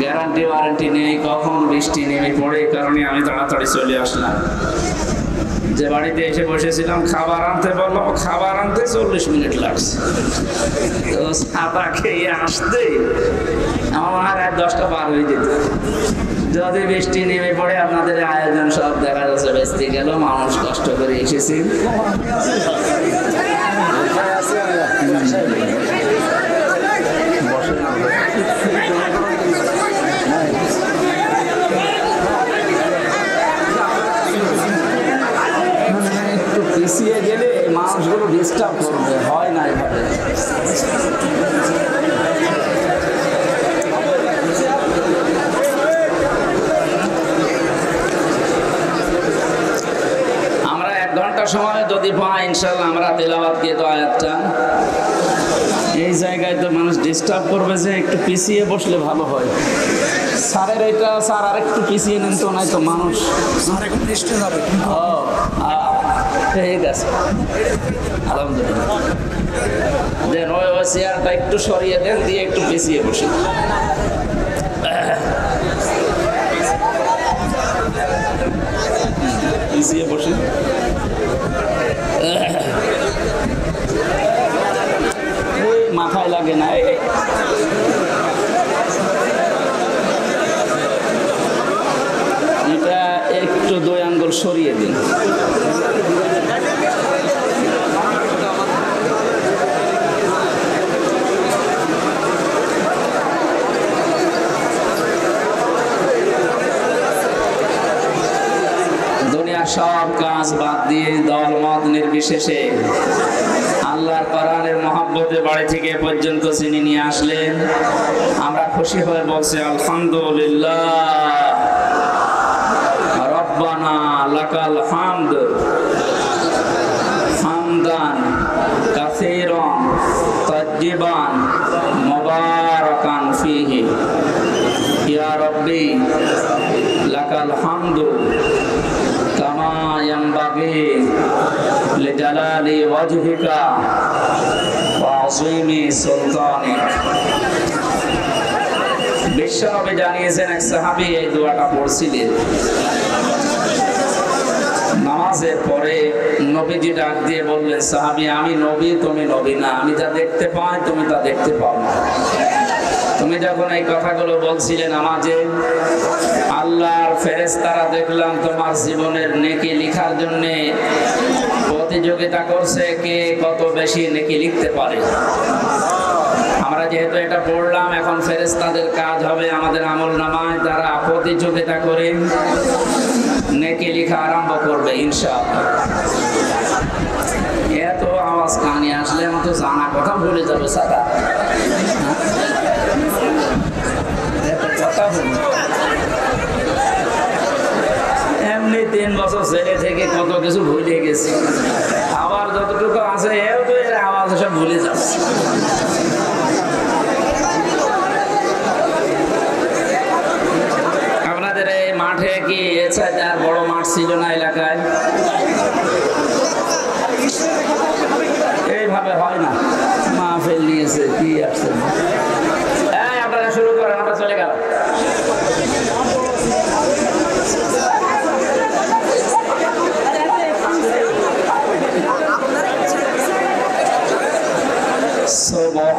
Guarantee warranty নেই কখন বৃষ্টি নেমে পড়ে, এই কারণে আমি তাড়াতাড়ি চলে আসলাম। যে বাড়িতে এসে বসেছিলাম খাবার আনতে বললো, খাবার আনতে 40 মিনিট লাগছে। তো ছাতা খেয়ে আসতে আমার 10টা পার হয়ে যেত। যদি বৃষ্টি নেমে পড়ে আপনাদের আয়োজন সব দেখা যাচ্ছে বেঁচতে গেল, মানুষ কষ্ট করে এসেছি। একটু পিছিয়ে গেলে মানুষগুলো ডিস্টার্ব করবে, হয় না এভাবে। আমরা 1 ঘন্টা সময় যদি পাই ইনশাআল্লাহ আমরা তেলাওয়াত দিয়ে তো আয়াতটা, এই জায়গায় তো মানুষ ডিস্টার্ব করবে যে একটু পিছিয়ে বসলে ভালো হয়। স্যারের এটা স্যার আর একটু পিছিয়ে নেন তো, নাই তো মানুষ ঠিক আছে। আলহামদুলিল্লাহ দেন ওই চেয়ারটা একটু সরিয়ে দেন, দিয়ে একটু পিছিয়ে বসে পিছিয়ে বসে মাথায় লাগে না। এটা একটু 2 আঙ্গুল সরিয়ে দিন। দুনিয়ার সব কাজ বাদ দিয়ে দল মত নির্বিশেষে আল্লাহর কোরআনের মহব্বতে বাড়ি থেকে পর্যন্ত চিনি নিয়ে আসলেন। আমরা খুশি হয়ে বলছি আলহামদুলিল্লাহ, রব্বানা লাকাল হামদ হামদান কাসীরান তাজ্জিবান মুবারাকান ফীহি। ইয়া রাব্বি লাকাল হামদু কামা ইয়ানবাগি লিজালালি ওয়াজহিকা ওয়া আযীমি সুলতানিক। বিশ্বনবী জানিয়েছেন এক সাহাবী এই দোয়াটা পড়ছিলেন নামাজের পরে। নবীজি ডাক দিয়ে বললেন, সাহাবী আমি নবী, তুমি নবী না। আমি যা দেখতে পাই তুমি তা দেখতে পাও না। তুমি যখন এই কথাগুলো বলছিলে নামাজে, আল্লাহর ফেরেশতারা দেখলাম তোমার জীবনের নেকি লেখার জন্য প্রতিযোগিতা করছে, কে কত বেশি নেকি লিখতে পারে। আমরা যেহেতু এটা পড়লাম, এখন ফেরেশতাদের কাজ হবে আমাদের আমলনামায় তারা প্রতিযোগিতা করে নেকি লেখা আরম্ভ করবে ইনশাআল্লাহ। এত আওয়াজ কানে আসলে আমার তো জানা কথা ভুলে যাবে সাদা এমনি 3 বছর ছেলে থেকে কত কিছু ভুলে গেছি, আবার যতটুকু আছে এও তো এর আওয়াজ সব ভুলে যাচ্ছে। আপনাদের এই মাঠে কি এছাড়া আর বড় মাঠ ছিল না এলাকায়? এইভাবে হয় না, মাহফিল নিয়েছে কি আসছে। আপনারা শুরু করেন, আমরা চলে গেলাম।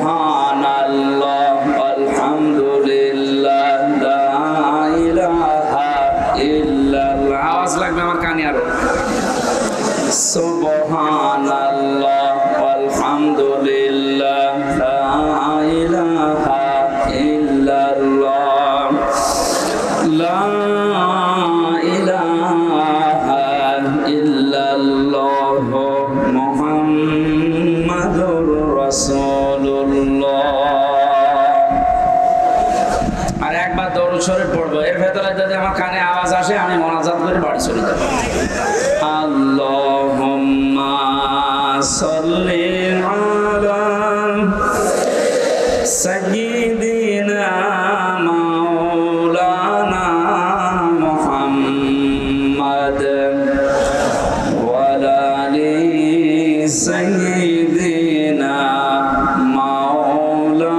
সুবহানাল্লাহ আলহামদুলিল্লাহ লা ইলাহা ইল্লাল্লাহ। আওয়াজ লাগবে আমার কানে আরো। সুবহানাল্লাহ আলহামদুলিল্লাহ লা ইলাহা ইল্লাল্লাহ লা ইলাহা ইল্লাল্লাহ মুহাম্মাদুর রাসূলুল্লাহ। আর একবার দরুদ শরীফ পড়বো, এর ভেতরে যদি আমার কানে আওয়াজ আসে আমি মোনাজাত করে বাড়ি চলে যাব। আল্লাহুম্মা সাল্লি আলা সাইয়্যিদিনা মাওলানা মুহাম্মাদ ওয়া আলা আলি সাইয়্যিদিনা মাওলানা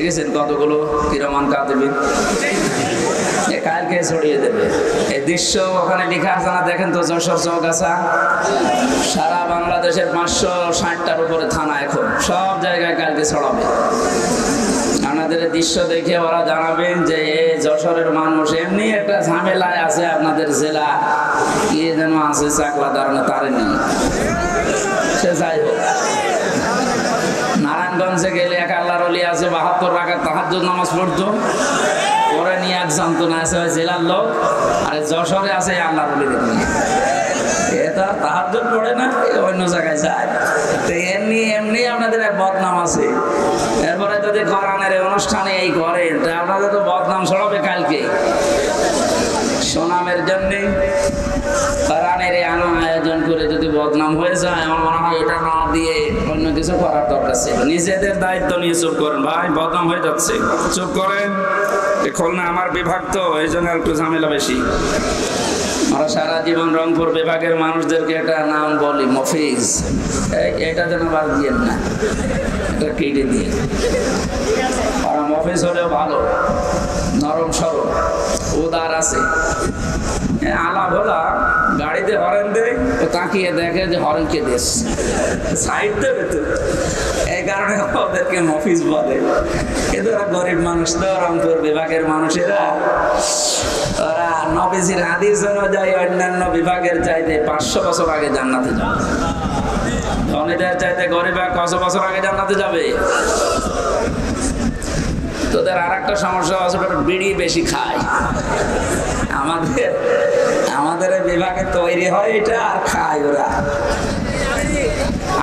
দেখেছেন কতগুলো কিরমান কাঁদবে, কালকে ছড়িয়ে দেবে এই দৃশ্য। ওখানে লেখা আছে না, দেখেন তো, যশোর চৌগাছা, সারা বাংলাদেশের 560টার উপরে থানা, এখন সব জায়গায় কালকে ছড়াবে। আপনাদের দৃশ্য দেখে ওরা জানাবেন যে এই যশোরের মানুষ এমনি একটা ঝামেলায় আছে, আপনাদের জেলা কি যেন আছে চাকলা দাঁড়ানো তারে নেই। সে যাই হোক, নারায়ণগঞ্জে গেলে এক আল্লাহর ওলি আছে 72 রাকাত তাহাজ্জুদ নামাজ পড়তো, ওরা নিয়ে এক জানতো না, আছে জেলার লোক। আর যশোরে আছে আল্লাহর ওলি দেখুন, এটা তাহাজ্জুদ পড়ে না, অন্য জায়গায় যায়। তো এমনি এমনি আপনাদের এক বদনাম আছে। এরপরে যদি কোরআনের অনুষ্ঠানে এই করেন, আপনাদের তো বদনাম ছড়াবে কালকে। সুনামের জন্যে কোরআনের আয়োজন করে যদি বদনাম হয়ে যায়, আমার মনে হয় এটা না দিয়ে অন্য কিছু করার দরকার ছিল। নিজেদের দায়িত্ব নিয়ে চুপ করেন, ভাই বদনাম হয়ে যাচ্ছে, চুপ করেন। খুলনা আমার বিভাগ তো, এই জন্য একটু ঝামেলা বেশি। আমরা সারা জীবন রংপুর বিভাগের মানুষদেরকে একটা নাম বলি, মফিজ। এটা যেন বাদ দিয়েন না, এটা কেটে দিয়ে। ওরা মফিজ হলেও ভালো, নরম সরল, উদার আছে। আলা ভোলা গাড়িতে হরেন দেয়, তো তাকিয়ে দেখে যে হরেন কে দেশ, সাইড দেবে তো, এই কারণে ওদেরকে মফিজ বলে। কিন্তু ওরা গরিব মানুষ তো, রংপুর বিভাগের মানুষেরা, ওরা নবীজির হাদিস অনুযায়ী অন্যান্য বিভাগের চাইতে 500 বছর আগে জান্নাতে যাবে। ধনীদের চাইতে গরিবরা কত বছর আগে জান্নাতে যাবে? তোদের আর একটা সমস্যা আছে, বিড়ি বেশি খায়। আমাদের বিভাগে তৈরি হয় এটা, আর খায় ওরা।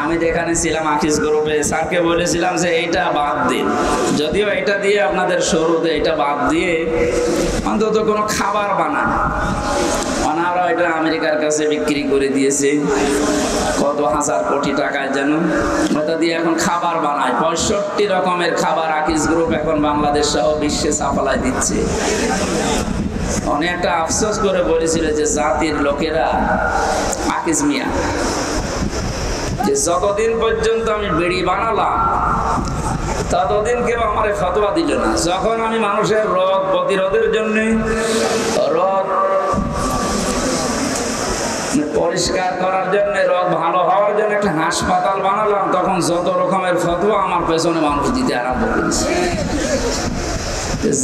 আমি যেখানে ছিলাম আকিস গ্রুপে, স্যারকে বলেছিলাম যে এইটা বাদ দিন, যদিও এটা দিয়ে আপনাদের শুরুতে এটা বাদ দিয়ে অন্তত কোনো খাবার বানান। ওনারা এটা আমেরিকার কাছে বিক্রি করে দিয়েছে কত হাজার কোটি টাকায় যেন, ওটা দিয়ে এখন খাবার বানায়। 65 রকমের খাবার আকিস গ্রুপ এখন বাংলাদেশ সহ বিশ্বে সাপ্লাই দিচ্ছে। অনেকটা আফসোস করে বলেছিল যে জাতির লোকেরা, আকিস মিয়া, যে যতদিন পর্যন্ত আমি বিড়ি বানালাম ততদিন কেউ আমার ফতোয়া দিল না। যখন আমি মানুষের রোগ প্রতিরোধের জন্য, রোগ পরিষ্কার করার জন্য, রোগ ভালো হওয়ার জন্য একটা হাসপাতাল বানালাম, তখন যত রকমের ফতোয়া আমার পেছনে মানুষ দিতে আরম্ভ করেছে।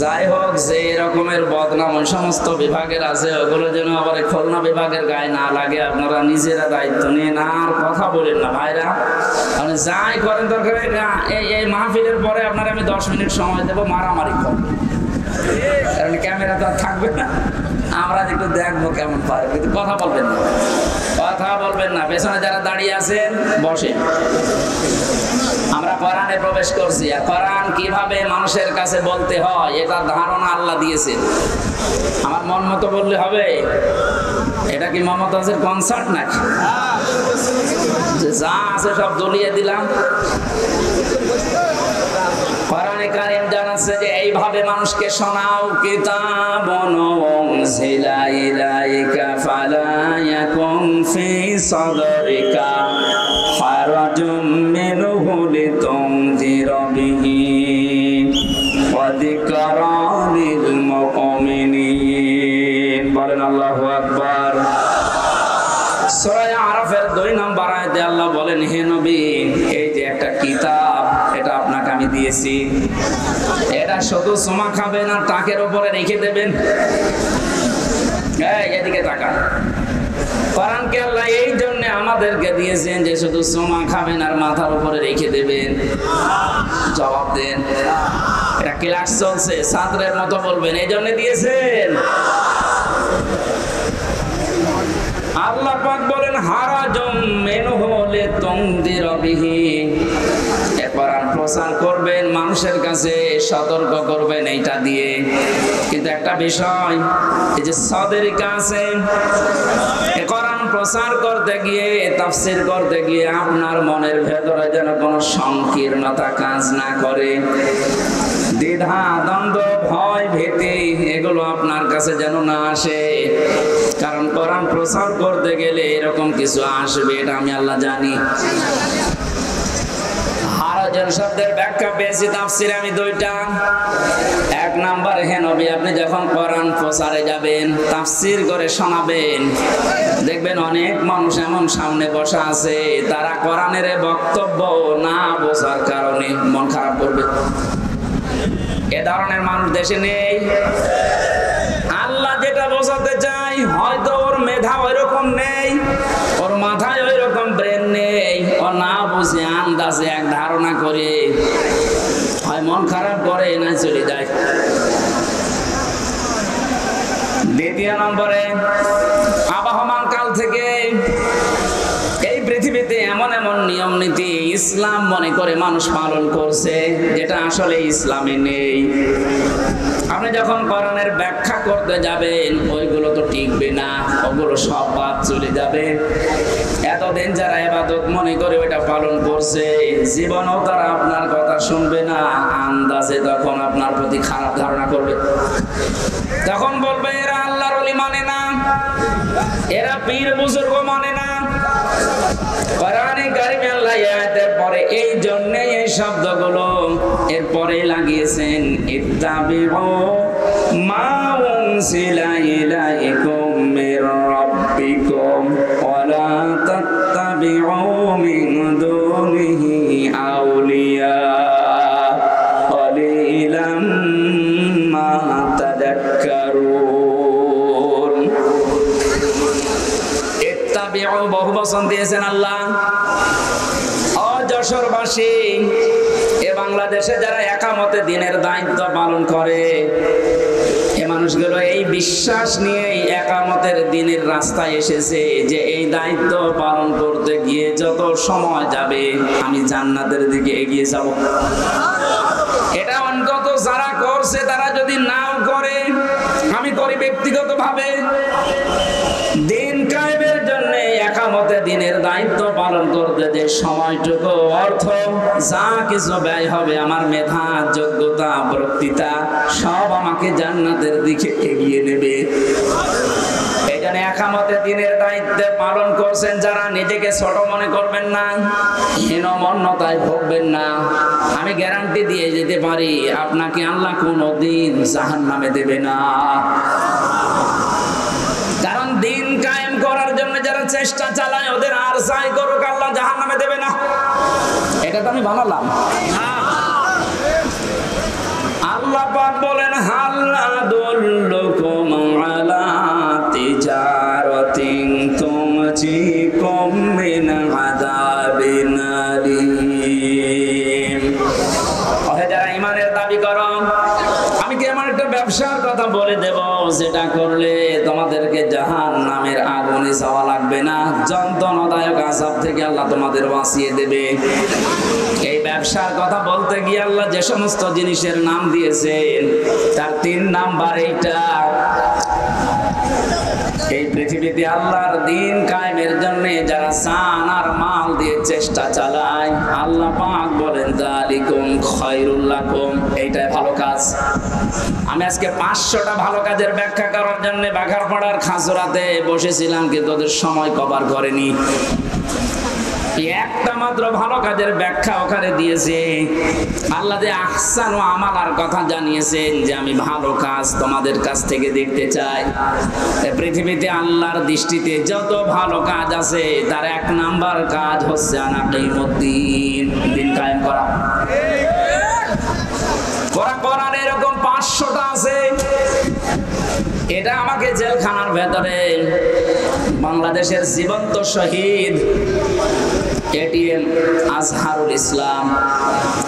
যাই হোক, যে রকমের বদনাম ওই সমস্ত বিভাগের আছে, ওগুলো যেন আবার খুলনা বিভাগের গায়ে না লাগে। আপনারা নিজেরা দায়িত্ব নিয়ে না, আর কথা বলেন না ভাইরা, মানে যাই করেন দরকার এই মাহফিলের পরে আপনারা আমি 10 মিনিট সময় দেবো, মারামারি করবো, কারণ ক্যামেরা তো আর থাকবে না। আমরা একটু দেখবো কেমন পারে, কিন্তু কথা বলবেন না, কথা বলবেন না। পেছনে যারা দাঁড়িয়ে আছেন বসেন। আমরা কোরআনে প্রবেশ করছি, আর কোরআন কিভাবে মানুষের কাছে বলতে হয় এটার ধারণা আল্লাহ দিয়েছেন। আমার মন মতো বললে হবে? এটা কি মমতাজের কনসার্ট নাকি যে যা আছে সব জ্বলিয়ে দিলাম? কোরআনে কারীম জানাচ্ছে যে এইভাবে মানুষকে শোনাও, কিতাবুন উনজিলা ইলাইকা ফালা ইয়াকুন ফি সাদরিকা হারাজুম মিনহু লিতুনজিরা বিহি ওয়া যিকরা লিল মুমিনিন। বলেন আল্লাহু আকবার। সূরা আরাফের 2 নম্বর আয়াতে আল্লাহ বলেন, হে নবী, এই যে একটা কিতাব, এটা আপনাকে আমি দিয়েছি, এটা শুধু সুমা খাবেন আর টাকের উপরে রেখে দেবেন। এদিকে তাকান। কোরআনকে আল্লাহ এই জন্য আমাদেরকে দিয়েছেন যে শুধু সুমা খাবেন আর মাথার উপরে রেখে দেবেন। জবাব দেন। এটা ক্লাস চলছে, ছাত্রের মতো বলবেন, এই জন্য দিয়েছেন। আল্লাহ পাক বলেন, হারাজুম মিনহু লিতুনদিরা বিহি, কোরআন প্রচার করবেন, মানুষের কাছে সতর্ক করবেন এইটা দিয়ে। কিন্তু একটা বিষয়, এই যে সাদরিকা আছে, কোরআন প্রচার করতে গিয়ে, তাফসীর করতে গিয়ে আপনার মনের ভেতরে যেন কোনো সংকীর্ণতা কাজ না করে, দ্বিধা, দ্বন্দ্ব, ভয়, ভীতি এগুলো আপনার কাছে যেন না আসে। কারণ কোরআন প্রচার করতে গেলে এরকম কিছু আসবে, এটা আমি আল্লাহ জানি। প্রয়োজন শব্দের ব্যাখ্যা পেয়েছি তাফসিরে আমি দুইটা। এক নাম্বার, হে নবী আপনি যখন কোরআন প্রচারে যাবেন, তাফসির করে শোনাবেন, দেখবেন অনেক মানুষ এমন সামনে বসা আছে তারা কোরআনের বক্তব্য না বোঝার কারণে মন খারাপ করবে। এ ধরনের মানুষ দেশে নেই। আল্লাহ যেটা বোঝাতে চাই, হয়তো ওর মেধা ওইরকম নেই, ওর মাথায় ওইরকম ব্রেন নেই, ও না বুঝে আন্দাজে এক ধারণা করে হয় মন খারাপ করে না চলে যায়। দ্বিতীয় নম্বরে, আবহমান কাল থেকে এই পৃথিবীতে এমন এমন নিয়ম নীতি ইসলাম মনে করে মানুষ পালন করছে যেটা আসলে ইসলামে নেই। আপনি যখন কোরআনের ব্যাখ্যা করতে যাবেন, ওইগুলো তো টিকবে না, ওগুলো সব বাদ চলে যাবে। এতদিন যারা ইবাদত মনে করে ওইটা পালন করছে, জীবনেও তারা আপনার কথা শুনবে না, আন্দাজে তখন আপনার প্রতি খারাপ ধারণা করবে। তখন বলবে এরা আল্লাহর ওলি মানে না, এরা পীর বুজুর্গ মানে না। কোরআনে কারিমে আল্লাহ আয়াতের পরে এই জন্যই এই শব্দগুলো এরপরে লাগিয়েছেন, ইত্তাবিউ মা উনজিলা ইলাইকুম মির রাব্বিকুম ওয়া লা তাত্তাবিউ মিন দুনিহি আউলিয়া ক্বালিলাম মা তাযাক্কারুন। ইত্তাবিউ বহু বচন দিয়েছেন আল্লাহ। ও যশোরবাসী, এ বাংলাদেশে যারা একামতে দিনের দায়িত্ব পালন করে, এ মানুষগুলো এই বিশ্বাস নিয়ে একামতের দিনের রাস্তায় এসেছে যে এই দায়িত্ব পালন করতে গিয়ে যত সময় যাবে আমি জান্নাতের দিকে এগিয়ে যাব। এটা অন্তত যারা করছে, তারা যদি নাও করে, আমি করি ব্যক্তিগতভাবে, দিন কায়েমের জন্য একামতে দিনের দায়িত্ব পালন করতে যে সময়টুকু অর্থ যা কিছু ব্যয় হবে, আমার মেধা যোগ্যতা বক্তৃতা সব আমাকে জান্নাতের দিকে এগিয়ে নেবে। এই জন্য একামতে দিনের দায়িত্ব পালন করছেন যারা, নিজেকে ছোট মনে করবেন না, হীনমন্যতায় ভুগবেন না। আমি গ্যারান্টি দিয়ে যেতে পারি, আপনাকে আল্লাহ কোনোদিন জাহান্নামে দেবে না। কারণ দিন কায়েম করার জন্য যারা চেষ্টা চালায়, ওদের আর যাই করুক আল্লাহ জাহান্নামে দেবে না। এটা তো আমি বানালাম। আল্লাহ পাক বলেন, হাল আদুল্লুকুম আলা তিজারাতিন তুমজিকুম মিন আযাবিন আলীম। ওহে যারা ঈমানের দাবি করো, আমি কি আমার একটা ব্যবসার কথা বলে দেব, যেটা করলে তোমাদেরকে জাহান্নামের আগুনে যাওয়া লাগবে না, যন্ত্রণাদায়ক আযাব থেকে আল্লাহ তোমাদের বাঁচিয়ে দেবে। এই ব্যবসার কথা বলতে গিয়ে আল্লাহ যে সমস্ত জিনিসের নাম দিয়েছেন, তার 3 নাম্বার এইটা। এই পৃথিবীতে আল্লাহর দিন কায়েমের জন্য যারা জান আর মাল দিয়ে চেষ্টা চালায়, আল্লাহ পাক বলেন যালিকুম খায়রুল লাকুম, এইটাই ভালো কাজ। আমি আজকে 500টা ভালো কাজের ব্যাখ্যা করার জন্য বাঘারপাড়ার খাজুরাতে বসেছিলাম, কিন্তু ওদের সময় কভার করেনি। একটা মাত্র ভালো কাজের ব্যাখ্যা ওখানে দিয়েছে। আল্লাহ যে আহসান ও আমালার কথা জানিয়েছেন, যে আমি ভালো কাজ তোমাদের কাছ থেকে দেখতে চাই। পৃথিবীতে আল্লাহর দৃষ্টিতে যত ভালো কাজ আছে, তার 1 নাম্বার কাজ হচ্ছে আনাকিমুদ্দিন, দিন কায়েম করা। কোরআন এরকম 500টা আছে। এটা আমাকে জেলখানার ভেতরে বাংলাদেশের জীবন্ত শহীদ এটিএম আজহারুল ইসলাম,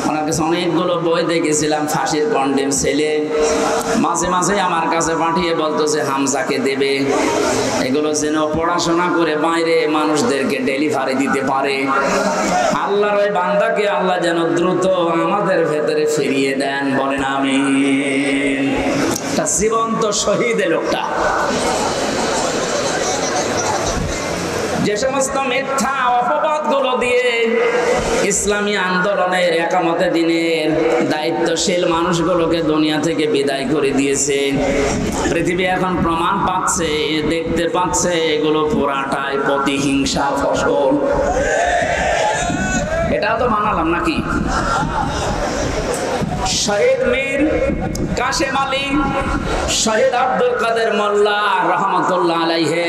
ওনার কাছে অনেকগুলো বই দেখেছিলাম, ফাঁসির কন্ডেম ছেলে, মাঝে মাঝে আমার কাছে পাঠিয়ে বলতো যে হামজাকে দেবে, এগুলো যেন পড়াশোনা করে বাইরে মানুষদেরকে ডেলিভারি দিতে পারে। আল্লাহর ওই বান্দাকে আল্লাহ যেন দ্রুত আমাদের ভেতরে ফিরিয়ে দেন, বলেন আমিন। একটা জীবন্ত শহীদ লোকটা। যে সমস্ত মিথ্যা অপবাদগুলো দিয়ে ইসলামী আন্দোলনের একামতে দিনের দায়িত্বশীল মানুষগুলোকে দুনিয়া থেকে বিদায় করে দিয়েছে, পৃথিবী এখন প্রমাণ পাচ্ছে, দেখতে পাচ্ছে এগুলো পুরাটাই প্রতিহিংসা ফসল। এটাও তো বানালাম নাকি? শহীদ মীর কাশেম আলী, শহীদ আব্দুল কাদের মোল্লা রহমতুল্লাহ আলাইহে।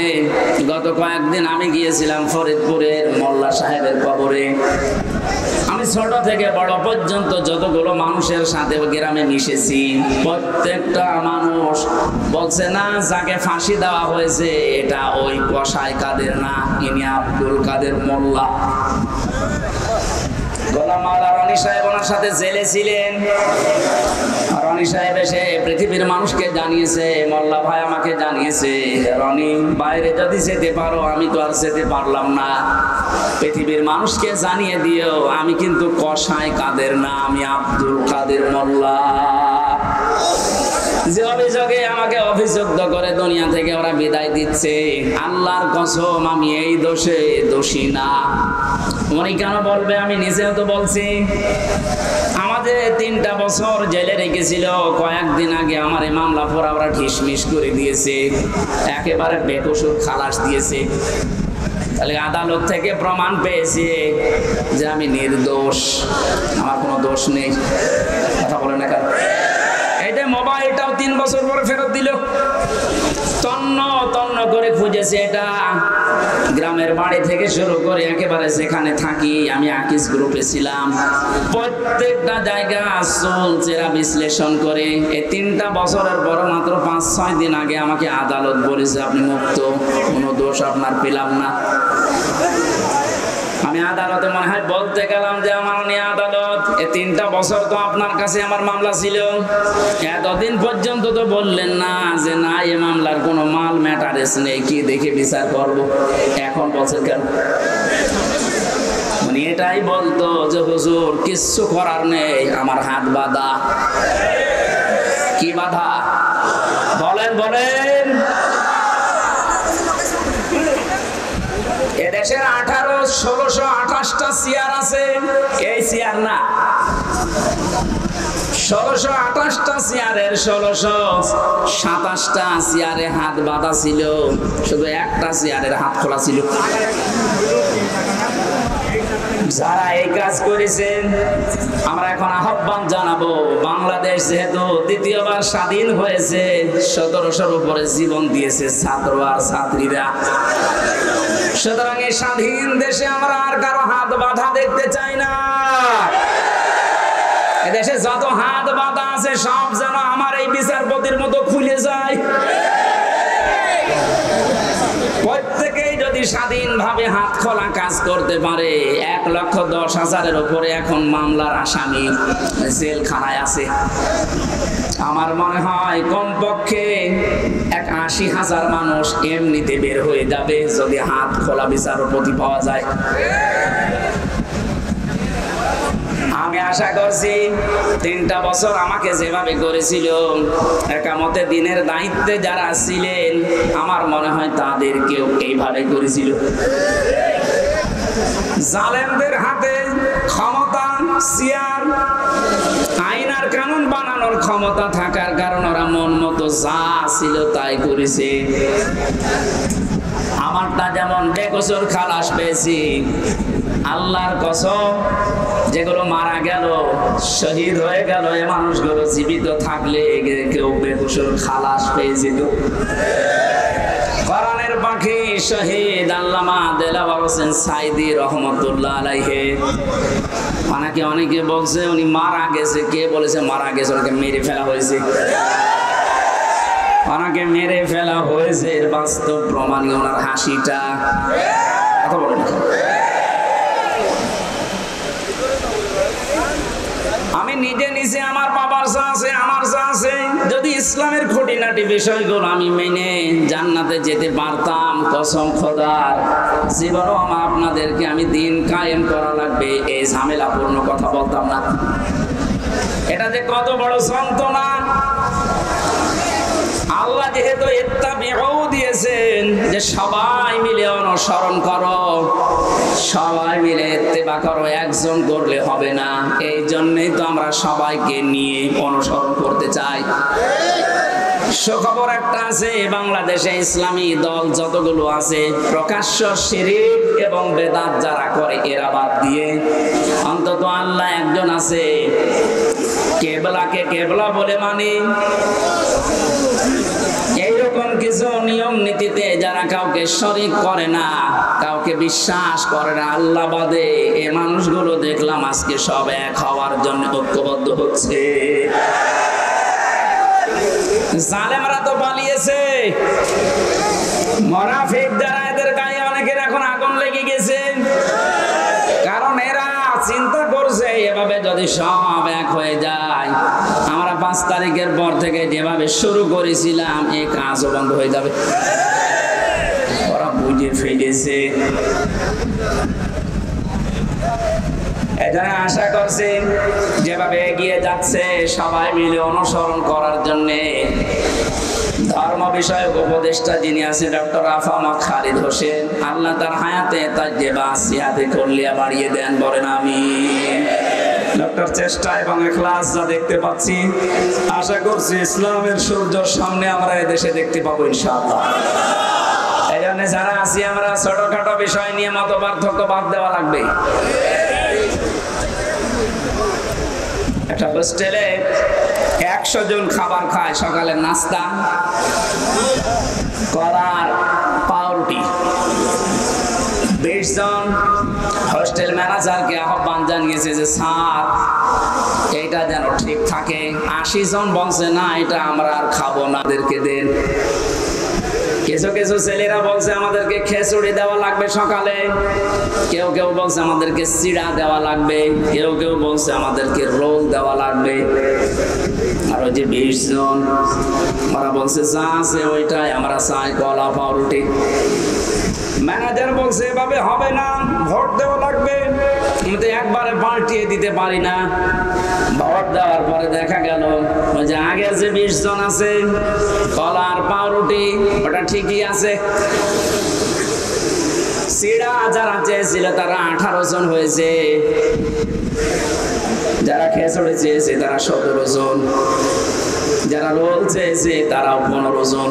গত কয়েকদিন আমি গিয়েছিলাম ফরিদপুরের মোল্লা সাহেবের কবরে। আমি ছোট থেকে বড় পর্যন্ত যতগুলো মানুষের সাথে গ্রামে মিশেছি, প্রত্যেকটা মানুষ বলছে না যাকে ফাঁসি দেওয়া হয়েছে এটা ওই কসাই কাদের না, ইনি আব্দুল কাদের মোল্লা। গোলাম মাওলা রনি সাহেব ওনার সাথে জেলে ছিলেন। রনি সাহেব এসে পৃথিবীর মানুষকে জানিয়েছে, মোল্লা ভাই আমাকে জানিয়েছে, রনি বাইরে যদি যেতে পারো, আমি তো আর যেতে পারলাম না, পৃথিবীর মানুষকে জানিয়ে দিও আমি কিন্তু কসাই কাদের না, আমি আব্দুল কাদের মোল্লা। যে অভিযোগে আমাকে অভিযুক্ত করে দুনিয়া থেকে ওরা বিদায় দিচ্ছে, আল্লাহর কসম আমি এই দোষে দোষী না। উনি কেন বলবে? আমি নিজেও তো বলছি। আমাদের 3টা বছর জেলে রেখেছিল, কয়েকদিন আগে আমার এই মামলা পড়া ওরা ঢিসমিস করে দিয়েছে, একেবারে বেকসুর খালাস দিয়েছে। তাহলে আদালত থেকে প্রমাণ পেয়েছে যে আমি নির্দোষ, আমার কোনো দোষ নেই। কথা বলে না কেন? এইটা মোবাইলটাও 3 বছর পরে ফেরত দিল। তন্ন তন্ন করে খুঁজেছে, এটা গ্রামের বাড়ি থেকে শুরু করে একেবারে যেখানে থাকি, আমি আকিস গ্রুপে ছিলাম, প্রত্যেকটা জায়গা চুলচেরা বিশ্লেষণ করে এই 3টা বছরের পর মাত্র 5-6 দিন আগে আমাকে আদালত বলেছে আপনি মুক্ত, কোনো দোষ আপনার পেলাম না। আমি আদালতে মনে হয় বলতে গেলাম যে আমার নিয়ে আদালত, এই 3টা বছর তো আপনার কাছে আমার মামলা ছিল, এতদিন পর্যন্ত তো বললেন না যে না এই মামলার কোনো মাল ম্যাটারেস নেই, কি দেখে বিচার করব, এখন বলছেন কেন? উনি এটাই বলতো যে হুজুর কিচ্ছু করার নেই, আমার হাত বাঁধা। কি বাঁধা? বলেন বলেন। এদেশের 1628টা চেয়ার আছে, এই চেয়ার না, 1628টা চেয়ারের 1627টা চেয়ারে হাত বাঁধা ছিল, শুধু একটা চেয়ারের হাত খোলা ছিল। যারা এই কাজ করেছেন আমরা এখন আহ্বান জানাবো, বাংলাদেশ যেহেতু দ্বিতীয়বার স্বাধীন হয়েছে, 1700-র উপরে জীবন দিয়েছে ছাত্র আর ছাত্রীরা, সুতরাং এই স্বাধীন দেশে আমরা আর কারো হাত বাঁধা দেখতে চাই না। এদেশে যত হাত বাঁধা আছে সব যেন আমার এই বিচারপতির মতো খুলে যায়। প্রত্যেকেই যদি স্বাধীনভাবে হাত খোলা কাজ করতে পারে, 1,10,000-এর উপরে এখন মামলার আসামি জেলখানায় আছে। আমার মনে হয় কমপক্ষে 80,000 মানুষ এমনিতে বের হয়ে যাবে যদি হাত খোলা বিচারপতি পাওয়া যায়। আমি আশা করছি 3টা বছর আমাকে যেভাবে করেছিল, একামতে দিনের দায়িত্বে যারা ছিলেন আমার মনে হয় তাদেরকেও এইভাবে করেছিল। জালেমদের হাতে ক্ষমতা, চেয়ার, আইন আর কানুন বানানোর ক্ষমতা থাকার কারণে ওরা মন মতো যা ছিল তাই করেছে। আমারটা যেমন বেকসুর খালাস পেয়েছি, আল্লাহর কসম যেগুলো মারা গেল, শহীদ হয়ে গেল, এই মানুষগুলো জীবিত থাকলে কেউ বেকসুর খালাস পেয়ে যেত। কোরআনের পাখি শহীদ আল্লামা দেলাওয়ার হোসেন সাইদি রহমতুল্লাহ আলাইহি, অনেকে বলছে উনি মারা গেছে, কে বলেছে মারা গেছে? ওনাকে মেরে ফেলা হয়েছে, ওনাকে মেরে ফেলা হয়েছে, এর বাস্তব প্রমাণ ওনার হাসিটা। কথা বলেন। আমি নিজে আমার বাবার যা আছে, আমার যা আছে, যদি ইসলামের খুঁটিনাটি বিষয়গুলো আমি মেনে জান্নাতে যেতে পারতাম, কসম খোদার জীবনও আপনাদেরকে আমি দিন কায়েম করা লাগবে এই ঝামেলাপূর্ণ কথা বলতাম না। এটা যে কত বড় যন্ত্রণা! আল্লাহ যেহেতু ইত্তাবিউ দিয়েছেন যে সবাই মিলে অনুসরণ করো, সবাই মিলে ইত্তেবা করো, একজন করলে হবে না, এই জন্যই তো আমরা সবাইকে নিয়ে অনুসরণ করতে চাই। সুখবর একটা আছে, বাংলাদেশে ইসলামী দল যতগুলো আছে প্রকাশ্য শিরক এবং বেদাত যারা করে এরা বাদ দিয়ে অন্তত আল্লাহ একজন আছে, কেবলাকে কেবলা বলে মানি। এইরকম কিছু নিয়ম নীতিতে যারা কাউকে শরীক করে না, কাউকে বিশ্বাস করে না আল্লাহ বাদে, এই মানুষগুলো দেখলাম আজকে সব এক হওয়ার জন্য ঐক্যবদ্ধ হচ্ছে। জালেমরা তো পালিয়েছে, মুনাফিক যারা এদের গায়ে অনেকের এখন আগুন লেগে গেছে, কারণ এরা চিন্তা করছে এভাবে যদি সব এক হয়ে যায়, আমরা 5 তারিখের পর থেকে যেভাবে শুরু করেছিলাম এই কাজও বন্ধ হয়ে যাবে। ওরা বুঝে ফেলেছে, এখানে আশা করছি যেভাবে এগিয়ে যাচ্ছে সবাই মিলে অনুসরণ করার জন্য ধর্ম বিষয়ক উপদেষ্টা যিনি আছে ডক্টর আফামা খালিদ হোসেন, আল্লাহ তার হায়াতে তার যে বাসিয়াতে করলিয়া বাড়িয়ে দেন, বলেন আমিন। ডক্টর চেষ্টা এবং ইখলাস যা দেখতে পাচ্ছি, আশা করছি ইসলামের সূর্যের সামনে আমরা এদেশে দেখতে পাবো ইনশাআল্লাহ। এই জন্য যারা আছি আমরা ছোটখাটো বিষয় নিয়ে মত পার্থক্য বাদ দেওয়া লাগবে। একটা হোস্টেলে 100 জন খাবার খায়, সকালের নাস্তা কলার পাউরুটি। 20 জন হোস্টেল ম্যানেজারকে আহ্বান জানিয়েছে যে স্যার এইটা যেন ঠিক থাকে। 80 জন বলছে না এটা আমরা আর খাবো না, আমাদেরকে দেন। কিছু কিছু ছেলেরা বলছে আমাদেরকে খিচুড়ি দেওয়া লাগবে সকালে, কেউ কেউ বলছে আমাদেরকে চিড়া দেওয়া লাগবে, কেউ কেউ বলছে আমাদেরকে রোল দেওয়া লাগবে। আর ওই যে 20 জন ওরা বলছে যা আছে ওইটাই আমরা চাই, কলা পাউরুটি। ম্যানেজার বলছে এভাবে হবে না, ভোট দেওয়া লাগবে, কিন্তু একবারে পাল্টিয়ে দিতে পারি না। ভোট দেওয়ার পরে দেখা গেল ওই যে আগে যে 20 জন আছে কলা আর পাউরুটি ওটা ঠিকই আছে, চিড়া যারা চেয়েছিল তারা 18 জন হয়েছে, যারা খিচুড়ি চেয়েছে তারা 17 জন, যারা রোল চেয়েছে তারাও 15 জন।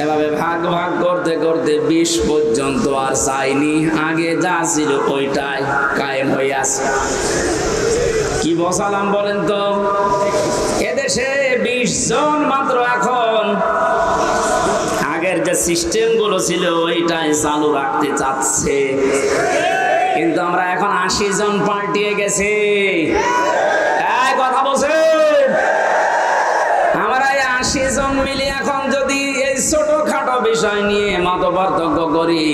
এভাবে ভাগ ভাগ করতে করতে 20 পর্যন্ত আর চাইনি, আগে যা ছিল ওইটাই কায়েম হয়ে আছে। কি বসালাম বলেন তো? এদেশে 20 জন মাত্র এখন আগের যে সিস্টেম গুলো ছিল ওইটাই চালু রাখতে চাচ্ছে, কিন্তু আমরা এখন 80 জন পাল্টিয়ে গেছি। এই কথা বলছে, আমরা এই 80 জন মিলে এখন যদি এই ছোটখাটো বিষয় নিয়ে মত পার্থক্য করি,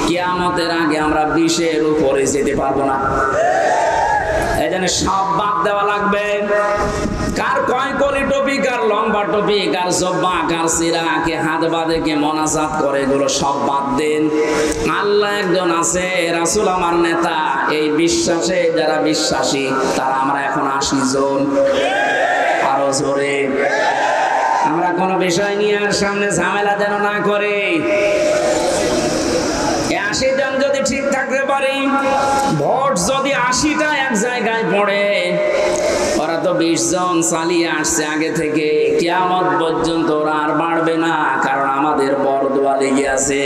কিয়ামতের আগে আমরা 20-এর উপরে যেতে পারবো না। এই জন্য সব বাদ দেওয়া লাগবে। কার কয় কলি টপি, কার লম্বা টপি, কার জব্বা, কার সিরা, কে হাত বাঁধে, কে মোনাজাত করে, এগুলো সব বাদ দেন। আল্লাহ একজন আছে, রাসূল আমার নেতা, এই বিশ্বাসে যারা বিশ্বাসী তারা আমরা এখন 80 জন। আরো জোরে আমরা কোন বিষয় নিয়ে আর সামনে ঝামেলা যেন না করে। 80 জন যদি ঠিক থাকতে পারি, ভোট যদি 80টা এক জায়গায় পড়ে, ওরা তো 20 জন চালিয়ে আসছে আগে থেকে, কিয়ামত পর্যন্ত ওরা আর বাড়বে না, কারণ আমাদের বরদোয়া লেগে আছে।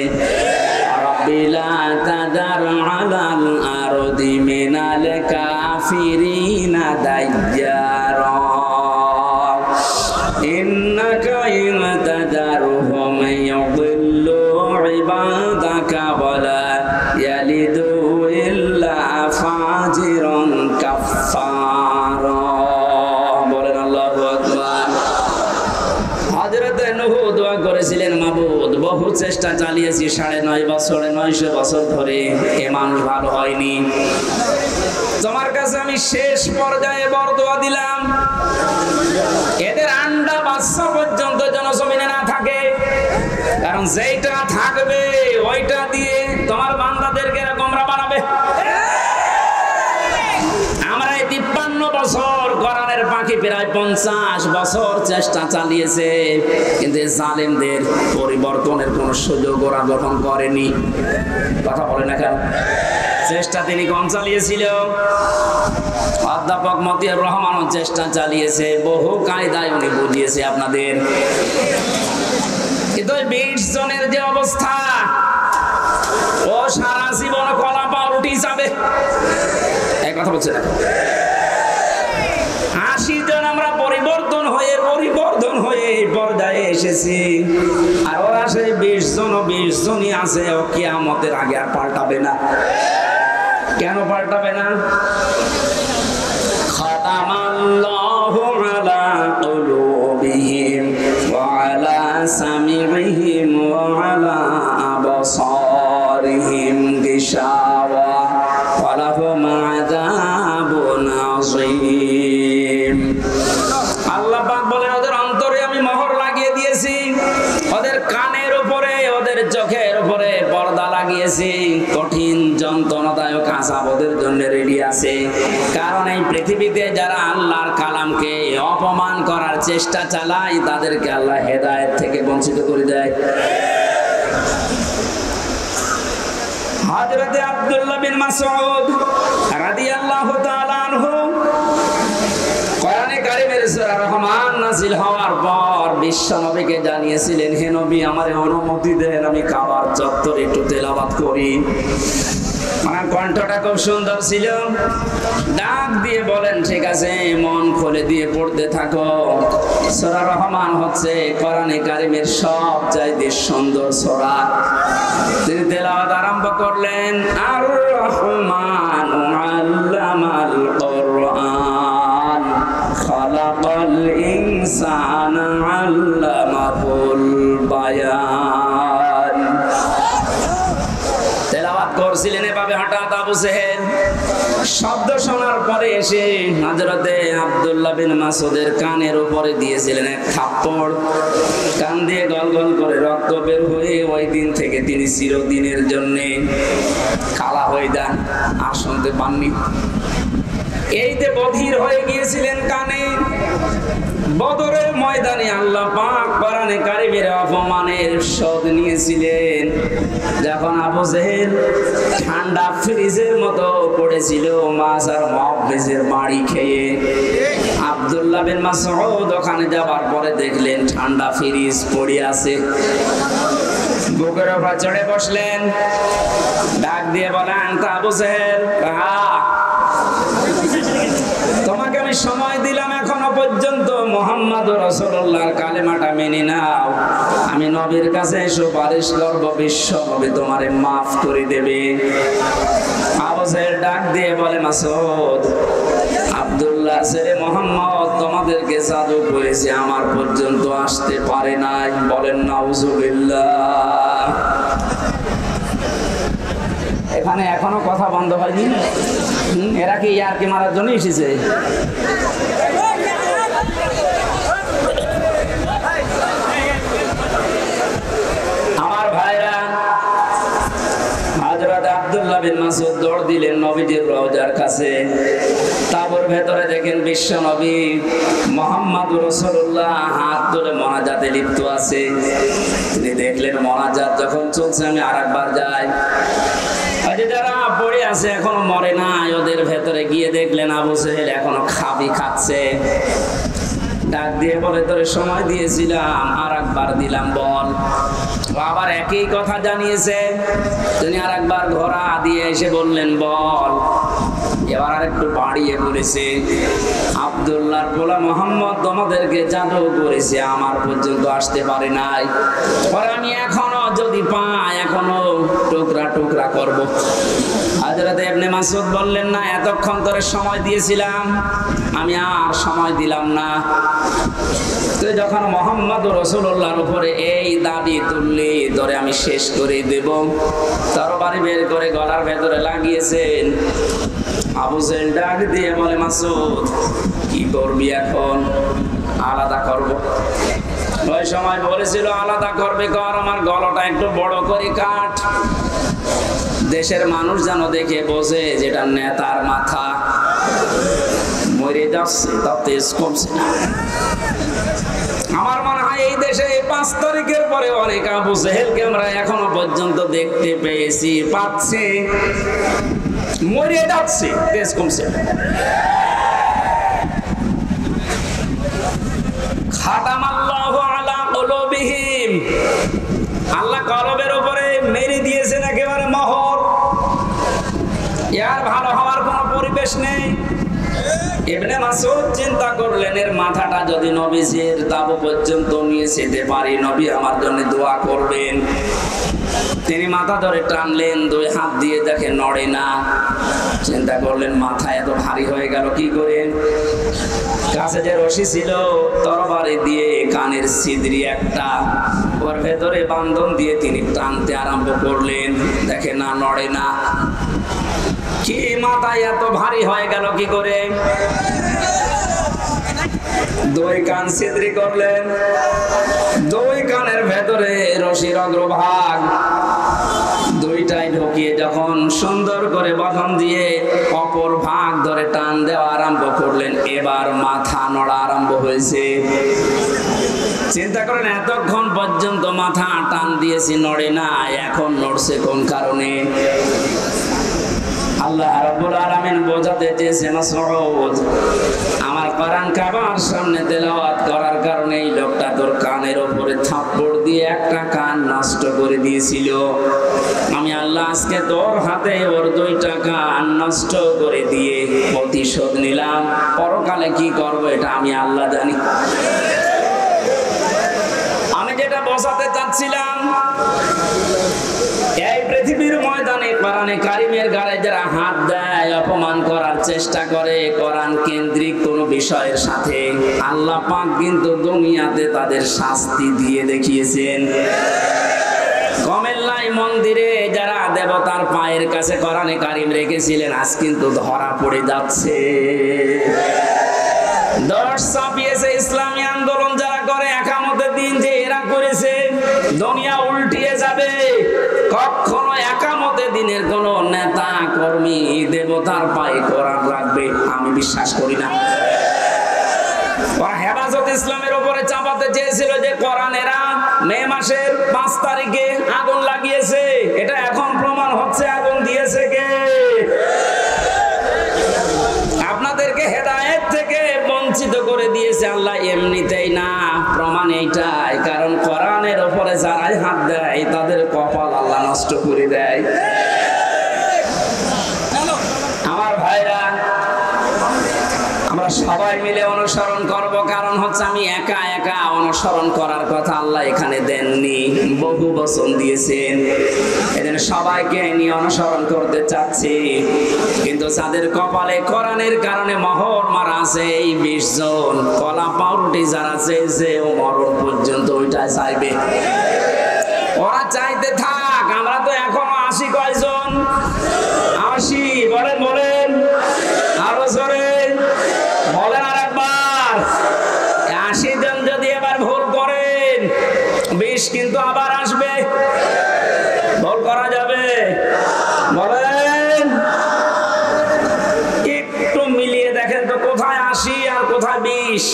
রাব্বিলা তাদার আলাল আরদি মিনাল কাফিরিনা দাইয়ারা ইন্নাকা ইনতাদারহুম ইউদিল্লু ইবাদাকা ওয়ালা ইয়ালিদু ইল্লা ফাজিরান কাফফারা। বলেন আল্লাহু আকবার। হযরত নূহ দোয়া করেছিলেন, মাবুদ বহু চেষ্টা চালিয়েছি 9.5 বছরে 900 বছর ধরে, এ মানুষ ভালো হয়নি, তোমার কাছে আমি শেষ পর্যায়ে বরদোয়া দিলাম, এদের আন্ডা বাচ্চা পর্যন্ত যেন জমিনে না থাকে, কারণ যেইটা থাকবে ওইটা দিয়ে তোমার বান্দাদেরকে এরকমরা বানাবে। আমরা এই 53 বছর কোরআনের পাখি প্রায় 50 বছর চেষ্টা চালিয়েছে, কিন্তু জালেমদের পরিবর্তনের কোন সুযোগ ওরা গ্রহণ করেনি। কথা বলে না কেন? চেষ্টা তিনি কম চালিয়েছিল। অধ্যাপক মতিয়ার রহমানও চেষ্টা চালিয়েছে, বহু কায়দায় উনি বুঝিয়েছে আপনাদের। কিন্তু 20 জনের যে অবস্থা, ও সারা জীবন কলা পাউরুটি যাবে, এই কথা বলছে না। 80 জন আমরা পরিবর্তন হয়ে এই পর্যায়ে এসেছি, আর ওরা সেই 20 জনই আছে। ও কিয়ামতের আগে আর পাল্টাবে না। কেন পাল্টাবে না? খাতামাল্লাহু আলা কুলুবিহিম ওয়া আলা সামিইহিম ওয়া আলা আবসারিহিম গিশাওয়া ওয়া লাহুম আযাবুন আযীম। আল্লাহ পাক বলেন, ওদের অন্তরে আমি মোহর লাগিয়ে দিয়েছি, ওদের কানের উপরে, ওদের চোখের উপরে পর্দা লাগিয়েছি। কঠিন যন্ত্রণাদায়ক আযাব ওদের জন্য রেডি আছে। কারণ এই পৃথিবীতে যারা আল্লাহর কালামকে অপমান করার চেষ্টা চালায়, তাদেরকে আল্লাহ হেদায়েত থেকে বঞ্চিত করে দেয়। হযরত আব্দুল্লাহ বিন মাসউদ রাদিয়াল্লাহু তাআলা আনহু কোরআনে কারীমের সূরা রহমান নাযিল হওয়ার পর বিশ্ব নবীকে জানিয়েছিলেন, হে নবী, আমারে অনুমতি দেন, আমি কাবার চত্বরে একটু তেলাওয়াত করি। আমার কণ্ঠটা খুব সুন্দর ছিল। ডাক দিয়ে বলেন, ঠিক আছে, মন খুলে দিয়ে পড়তে থাকো। সূরা রহমান হচ্ছে কোরআনে কারীমের সবচাইতে সুন্দর সূরা। তিনি তেলাওয়াত আরম্ভ করলেন, আর রহমান আল্লামাল কুরআন খালাকাল ইনসানা আল্লামাহুল বায়ান। তেলাওয়াত করছিলেন এভাবে, হঠাৎ আবু জেহেল শব্দ শোনার পরে এসে হযরতে আব্দুল্লাহ বিন মাসউদের কানের উপরে দিয়েছিলেন এক থাপ্পড়। কান দিয়ে গলগল করে রক্ত বের হয়ে ওই দিন থেকে তিনি চিরদিনের জন্য কালা হয়ে যান, আর শুনতে পাননি। এই যে বধির হয়ে গিয়েছিলেন কানে। বদরের ময়দানে আল্লাহ পাক কোরআনে কারীমের অপমানের শোধ নিয়েছিলেন। যখন আবু জেহেল ঠান্ডা ফ্রিজের মতো পড়েছিল মাছ আর মুহাফিজের বাড়ি খেয়ে, আব্দুল্লাহ বিন মাসউদ ওখানে যাবার পরে দেখলেন ঠান্ডা ফ্রিজ পড়ে আছে। বুকের উপর চড়ে বসলেন, ডাক দিয়ে বলেন, তা আবু জেহেল, তোমাকে আমি সময় দিলাম, এখনো পর্যন্ত মুহাম্মদুর রাসূলুল্লাহর কালেমাটা মেনে নাও। আমি নবীর কাছে সুপারিশ করব, বিশ্ব নবী তোমারে মাফ করে দেবে। আবু জেহেল ডাক দিয়ে বলে, মাসউদ, আব্দুল্লাহ ছেলে মুহাম্মদ তোমাদেরকে জাদু করেছে, আমার পর্যন্ত আসতে পারে নাই। বলেন নাউজুবিল্লাহ। এখানে এখনো কথা বন্ধ হয়নি। এরা কি ইয়ারকি মারার জন্য এসেছে? আমার ভাইরা, হযরত আব্দুল্লাহ বিন মাসউদ দৌড় দিলেন নবীজির রওজার কাছে। তাঁবুর ভেতরে দেখেন বিশ্ব নবী মুহাম্মদুর রাসূলুল্লাহ হাত তুলে মোনাজাতে লিপ্ত আছে। তিনি দেখলেন মোনাজাত যখন চলছে, আমি আরেকবার যাই। যারা পড়ে আছে এখনো মরে নাই, ওদের ভেতরে গিয়ে দেখলেন আবু জেহেল এখনো খাচ্ছে। ডাক দিয়ে বলে, তোরে সময় দিয়েছিলাম, আর একবার দিলাম, বল। আবার একই কথা জানিয়েছে। তিনি আর একবার ঘোড়া দিয়ে এসে বললেন, বল। এবার আর একটু বাড়িয়ে বলেছে, আব্দুল্লাহর পোলা মুহাম্মদ তোমাদেরকে জাদু করেছে, আমার পর্যন্ত আসতে পারে নাই। পরে আমি এখনো যদি পাই, এখনো টুকরা টুকরা করব। হযরত ইবনে মাসউদ বললেন, না, এতক্ষণ তোরে সময় দিয়েছিলাম, আমি আর সময় দিলাম না। তুই যখন মুহাম্মদুর রাসূলুল্লাহর উপরে এই দাবি তুললি, তোরে আমি শেষ করে দেব। তরবারি বের করে গলার ভেতরে লাগিয়েছেন। আবু জেহেল ডাক দিয়ে বলে, মাসউদ, কি করবি এখন? আলাদা করব। ওই সময় বলেছিল, আলাদা করবে কর, আমার গলাটা একটু বড় করে কাট, দেশের মানুষ যেন দেখে বোঝে যেটা নেতার মাথা। মরে যাচ্ছে, তাতে কমছে না। আমার মনে হয় এই দেশে 5 তারিখের পরে অনেক আবু জেহেলকে আমরা এখনো পর্যন্ত দেখতে পাচ্ছি। মরে যাচ্ছে, তেজ কমছে। খাতামাল্লাহু আলা কুলুবিহিম, আল্লাহ কলবের উপরে মেরে দিয়েছেন একেবারে মোহর। এর ভালো হওয়ার কোনো পরিবেশ নেই। ইবনে মাসউদ চিন্তা করলেন, এর মাথাটা যদি নবীজির তাবু পর্যন্ত নিয়ে যেতে পারি, নবী আমার জন্য দোয়া করবেন। তিনি মাথা ধরে টানলেন, দুই হাত দিয়ে দেখে নড়ে না। চিন্তা করলেন মাথা এত ভারী হয়ে গেল কি করে। কাছে যে রশি ছিল তরবারি দিয়ে কানের ছিদ্রি একটা, ওর ভেতরে বান্ধন দিয়ে তিনি টানতে আরম্ভ করলেন, দেখে না নড়ে না। কি মাথা এত ভারী হয়ে গেল কি করে? দুই কান ছিদ্রি করলেন, দুই কানের ভেতরে রশির অগ্রভাগ দুইটাই ঢুকিয়ে যখন সুন্দর করে বাঁধন দিয়ে অপর ভাগ ধরে টান দেওয়া আরম্ভ করলেন, এবার মাথা নড়া আরম্ভ হয়েছে। চিন্তা করেন, এতক্ষণ পর্যন্ত মাথা টান দিয়েছি নড়ে না, এখন নড়ছে কোন কারণে? আল্লাহ রাব্বুল আলামিন বোঝাতে চেয়েছেন, মাসউদ আমার কোরআন কাবার সামনে তেলাওয়াত করার কারণে এই লোকটা তোর কানের উপরে থাপ্পড় দিয়ে একটা কান নষ্ট করে দিয়েছিল। আমি আল্লাহ আজকে তোর হাতে ওর দুইটা কান নষ্ট করে দিয়ে প্রতিশোধ নিলাম। পরকালে কি করব এটা আমি আল্লাহ জানি। আমি যেটা বোঝাতে চাচ্ছিলাম, এই পৃথিবীর ময়দানে কোরআনে কারিমের গায়ে যারা হাত দেয়, অপমান করার চেষ্টা করে কোরআন কেন্দ্রিক কোন বিষয়ের সাথে, আল্লাহ পাক কিন্তু দুনিয়াতে তাদের শাস্তি দিয়ে দেখিয়েছেন। কমেল্লাই মন্দিরে যারা দেবতার পায়ের কাছে কোরআনে কারিম রেখেছিলেন, আজ কিন্তু ধরা পড়ে যাচ্ছে। দশ ছাপিয়েছে ইসলামী আন্দোলন যারা করে, একামতের দিন যে এরা করেছে, দুনিয়া উল্টিয়ে যাবে। কখনো একামতের দিনের কোন নেতা কর্মী দেবতার পায়ে কোরআন রাখবে আমি বিশ্বাস করি না। ওরা হেফাজত ইসলামের উপরে চাপাতে চেয়েছিল যে কোরআনেরা মে মাসের 5 তারিখে আগুন লাগিয়েছে, এটা এখন প্রমাণ হচ্ছে আগুন দিয়েছে কে? আপনাদেরকে হেদায়েত থেকে বঞ্চিত করে দিয়েছে আল্লাহ এমনিতেই না, প্রমাণ এইটাই। কারণ কোরআনের উপরে যারাই হাত দেয় তাদের কপাল আল্লাহ নষ্ট করে দেয়। আমার ভাইরা, আমরা সবাই মিলে অনুসরণ করব, কারণ হচ্ছে আমি একা একা অনুসরণ করার কথা আল্লাহ এখানে দেননি, বহু বচন দিয়েছেন। এজন্য সবাইকে নিয়ে অনুসরণ করতে চাচ্ছি। কিন্তু যাদের কপালে কোরআনের কারণে মোহর মারা আছে এই 20 জন, কলা পাউরুটি যারা চেয়েছে ও মরণ পর্যন্ত ওইটাই চাইবে। ওরা চাইতে থাক, আমরা তো এখনো 80 কয়জন? 80 বলেন বলেন, আরো জোরে বলেন আর একবার। 80 জন যদি এবার ভুল করেন, 20 কিন্তু আবার আসবে। ভুল করা যাবে? বলেন, একটু মিলিয়ে দেখেন তো কোথায় 80 আর কোথায় 20।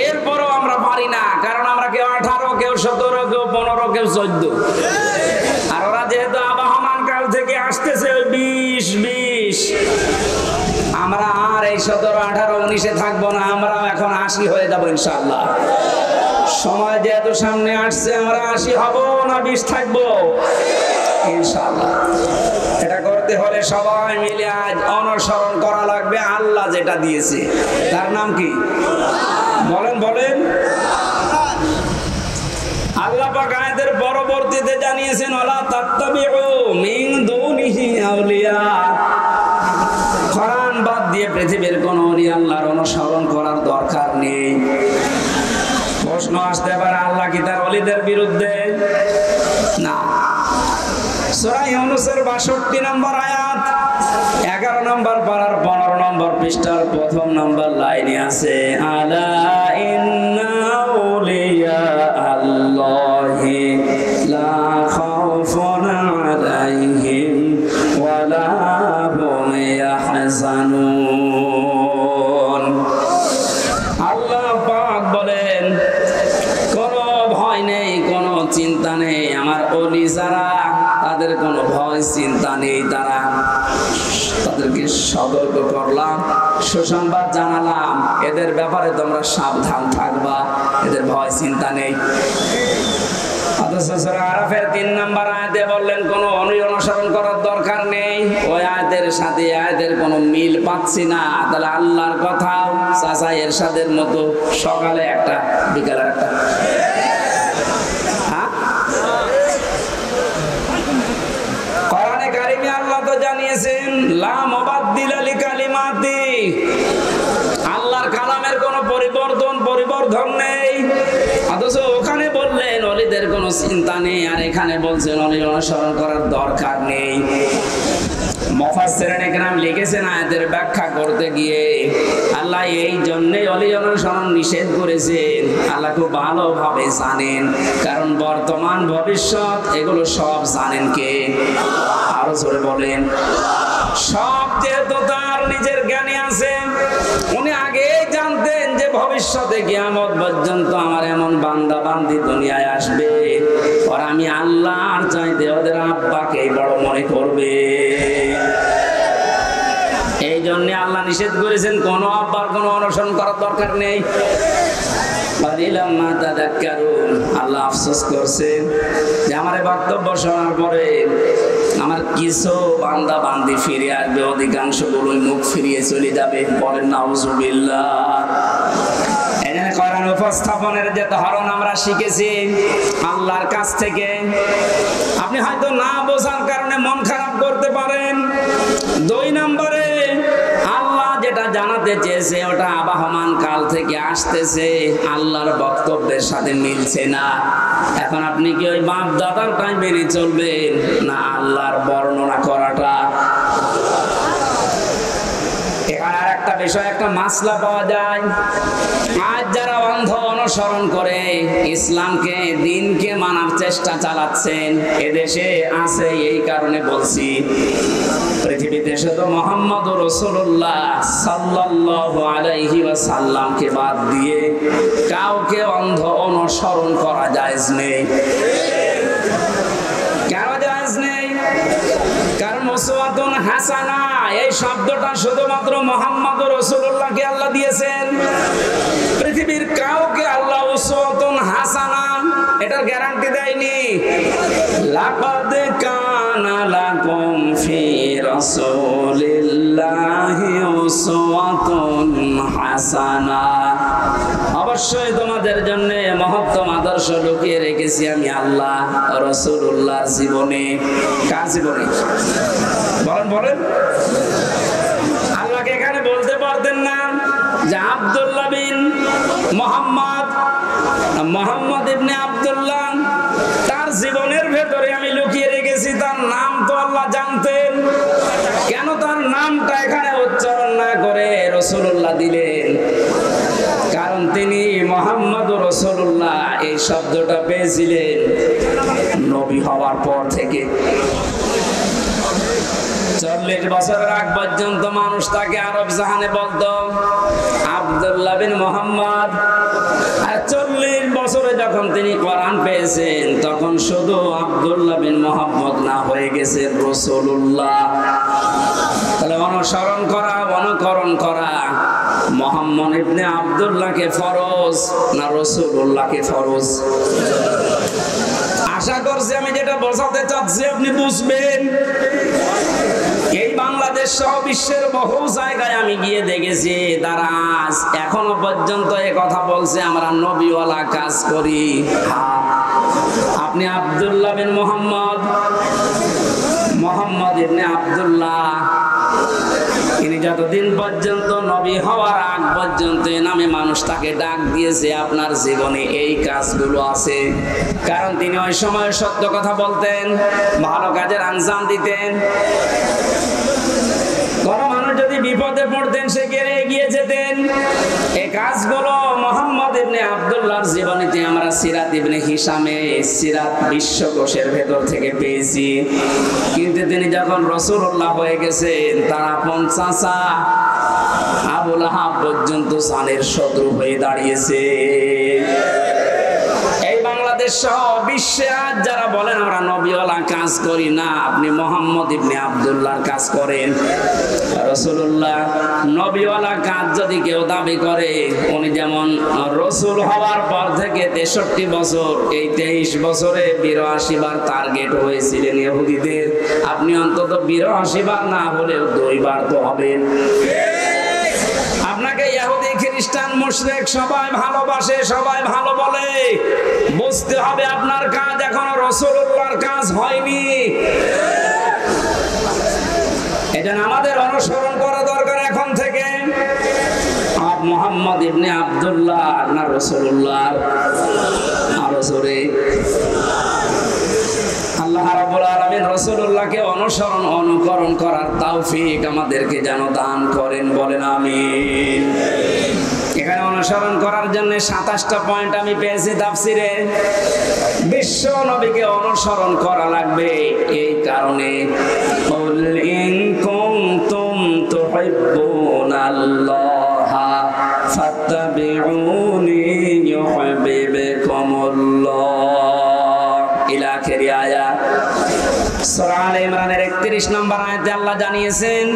এরপরও আমরা পারি না, কারণ আমরা কেউ 18, কেউ 17, কেউ 15, কেউ 14। আর ওরা যেহেতু আবহমান কাল থেকে আসতেছে ওই 20। আমরা আর এই 17, 18, 19-এ থাকবো না, আমরা এখন 80 হয়ে যাবো ইনশাআল্লাহ। সময় যেহেতু সামনে আসছে, আমরা 80 হব না 20 থাকবো ইনশাআল্লাহ। এটা করতে হলে সবাই মিলে আজ অনুসরণ করা লাগবে আল্লাহ যেটা দিয়েছে। তার নাম কি? বলেন বলেন। আল্লাহ পাক আয়াতের পরবর্তীতে জানিয়েছেন, ওয়ালা তাত্তাবিউ মিন দুনিহি আউলিয়া। কোরআন বাদ দিয়ে পৃথিবীর কোন ওলি আল্লাহর অনুসরণ করার দরকার নেই। প্রশ্ন আসতে পারে, আল্লাহ কি তার ওলিদের বিরুদ্ধে? না। সূরা ইউনূসের 62 নম্বর আয়াত, 11 নম্বর পারার 15 নম্বর পৃষ্ঠার 1 নম্বর লাইনে আছে, আলা ইন্না আউলিয়া আল্লাহি লা খাউফুন আলাইহিম ওয়া লা হুম ইয়াহজানুন। আল্লাহ পাক বলেন, কোনো ভয় নেই, কোনো চিন্তা নেই। আমার ওলি যারা, তাদের কোনো ভয় চিন্তা নেই। তারা জানালাম, এদের ব্যাপারে তোমরা সাবধান থাকবা, এদের ভয় চিন্তা নেই। অথচ সূরা আরাফের 3 নম্বর আয়াতে বললেন কোনো অনুসরণ করার দরকার নেই। ওই আয়াতের সাথে আয়াতের কোনো মিল পাচ্ছি না। তাহলে আল্লাহর কথাও চাচা এরশাদের মতো সকালে একটা বিকালে একটা। কোরআনে কারিমে আল্লাহ তো জানিয়েছেন লা মুবাদদিলা লিকালিমাতি, আল্লাহর কালামের কোনো পরিবর্ধন নেই। অথচ ওখানে বললেন ওলিদের কোনো চিন্তা নেই, আর এখানে বলছেন ওলি অনুসরণ করার দরকার নেই। মুফাসসিরিন ইকরাম লিখেছেন আয়াতের ব্যাখ্যা করতে গিয়ে আল্লাহ এই জন্যই ওলি অনুসরণ নিষেধ করেছেন। আল্লাহ খুব ভালোভাবে জানেন, কারণ বর্তমান ভবিষ্যৎ এগুলো সব জানেন কে? আরো জোরে বলেন। সব যেহেতু তার নিজের জ্ঞানে আছে, উনি আগে জানতেন যে ভবিষ্যতে কিয়ামত পর্যন্ত আমার এমন বান্দা বান্দি দুনিয়ায় আসবে, আর আমি আল্লাহর চাইতে ওদের আব্বাকে বড় মনে করবে। এই জন্য আল্লাহ নিষেধ করেছেন কোনো আব্বার কোনো অনুসরণ করার দরকার নেই। আল্লাহ আফসোস করছেন যে আমার বক্তব্য শোনার পরে আমার কিছু বান্দা বান্দি ফিরে আসবে, অধিকাংশ গুলোই মুখ ফিরিয়ে চলে যাবে। বলেন নাউজুবিল্লাহ। এখানে কোরআন উপস্থাপনের যে ধরন আমরা শিখেছি আল্লাহর কাছ থেকে, আপনি হয়তো না বোঝার কারণে মন খারাপ করতে পারেন। 2 নম্বরে আল্লাহ যেটা জানাতে চেয়েছে ওটা আবাহমান কাল থেকে আসতেছে, আল্লাহর বক্তব্যের সাথে মিলছে না। এখন আপনি কি ওই বাপ দাদারটাই মেনে চলবেন না আল্লাহর বর্ণনা করাটা? এখানে আর একটা বিষয়, একটা মাসলা পাওয়া যায়। আজ যারা অন্ধ অনুসরণ করে ইসলামকে দিনকে মানার চেষ্টা চালাচ্ছেন এদেশে আছে, এই কারণে বলছি। পৃথিবীতে শুধু মুহাম্মদুর রাসূলুল্লাহ সাল্লাল্লাহু আলাইহি ওয়াসাল্লামকে বাদ দিয়ে কাউকে অন্ধ অনুসরণ করা জায়েজ নেই। কেন জায়েজ নেই? কারণ উসওয়াতুন হাসানা এই শব্দটা শুধুমাত্র মুহাম্মদুর রাসূলুল্লাহকে আল্লাহ দিয়েছেন। পৃথিবীর কাউকে আল্লাহ উসওয়াতুন হাসানা এটার গ্যারান্টি দেয়নি। লাকাদ কানা লাকুম ফি রাসূলিল্লাহি উসওয়াতুন হাসানা, অবশ্যই তোমাদের জন্য মহত্তম আদর্শ লুকিয়ে রেখেছি আমি আল্লাহ রাসূলুল্লাহর জীবনে। কার জীবনে? বলেন। আল্লাহকে এখানে বলতে পারতেন না যে আব্দুল্লাহ বিন মোহাম্মদ ইবনে আব্দুল্লাহ, তার জীবনের ভেতরে আমি লুকিয়ে রেখেছি। তার নাম তো আল্লাহ জানতেন, কেন তার নামটা এখানে উচ্চারণ না করে রাসূলুল্লাহ দিলেন? কারণ তিনি মুহাম্মদুর রাসূলুল্লাহ এই শব্দটা পেয়েছিলেন নবী হওয়ার পর থেকে। 40 বছরের আগ পর্যন্ত মানুষ তাকে আরব জাহানে বলতো আব্দুল্লাহ বিন মোহাম্মদ। আর 40 বছরে যখন তিনি কোরআন পেয়েছেন তখন শুধু আব্দুল্লাহ বিন মোহাম্মদ না, হয়ে গেছে রাসূলুল্লাহ। তাহলে অনুকরণ করা মুহাম্মদ ইবনে আব্দুল্লাহকে ফরজ না রাসূলুল্লাহকে ফরজ? আশা করছি আমি যেটা বোঝাতে চাচ্ছি আপনি বুঝবেন। এই বাংলাদেশ সহ বিশ্বের বহু জায়গায় আমি গিয়ে দেখেছি তারা আজ এখনো পর্যন্ত এই কথা বলছে আমরা নবীওয়ালা কাজ করি। আপনি আব্দুল্লাহ বিন মোহাম্মদ ইবনে আব্দুল্লাহ, তিনি যতদিন পর্যন্ত নবী হওয়ার আগ পর্যন্ত নামে মানুষ তাকে ডাক দিয়েছে, আপনার জীবনে এই কাজগুলো আছে। কারণ তিনি ওই সময় সত্য কথা বলতেন, ভালো কাজের আঞ্জাম দিতেন। কোন মানুষ যদি বিপদে পড়তেন সেখানে এগিয়ে যেতেন। এই কাজগুলো মুহাম্মদ ইবনে আব্দুল্লাহর জীবনীতে আমরা সিরাত ইবনে হিশামে সিরাত বিশ্বকোষের ভেতর থেকে পেয়েছি। কিন্তু তিনি যখন রাসূলুল্লাহ হয়ে গেছেন তার আপন চাচা আবু লাহাব পর্যন্ত জানের শত্রু হয়ে দাঁড়িয়েছে। এই বাংলাদেশ বাংলাদেশ সহ বিশ্বে আজ যারা বলেন আমরা নবীওয়ালা কাজ করি না, আপনি মোহাম্মদ ইবনে আব্দুল্লাহর কাজ করেন। রাসূলুল্লাহ নবীওয়ালা কাজ যদি কেউ দাবি করে, উনি যেমন রাসূল হওয়ার পর থেকে 63 বছর, এই 23 বছরে 82 বার টার্গেট হয়েছিলেন ইহুদিদের, আপনি অন্তত 82 বার না হলেও 2 বার তো হবেন। আপনাকে ইহুদি খ্রিস্টান মুশরিক সবাই ভালোবাসে, সবাই ভালো বলে, বুঝতে হবে আপনার কাজ এখনো রাসূলুল্লাহর কাজ হয়নি। এটা আমাদের অনুসরণ করা দরকার এখন থেকে। মুহাম্মদ ইবনে আব্দুল্লাহ না রাসূলুল্লাহ? আরো জোরে। আল্লাহ রাব্বুল আলামিন রাসূলুল্লাহকে অনুকরণ করার তৌফিক আমাদেরকে যেন দান করেন, বলেন আমিন। এখানে অনুসরণ করার জন্য 27টা পয়েন্ট আমি পেয়েছি তাফসিরে। বিশ্ব নবীকে অনুসরণ করা লাগবে এই কারণে, কুল ইন কুনতুম তুহিব্বুনাল্লাহা ফাত্তাবিউনি ইউহিব্বুকুমুল্লাহ ইলা আখির আয়াত। সূরা আলে ইমরানের 31 নম্বর আয়াতে আল্লাহ জানিয়েছেন,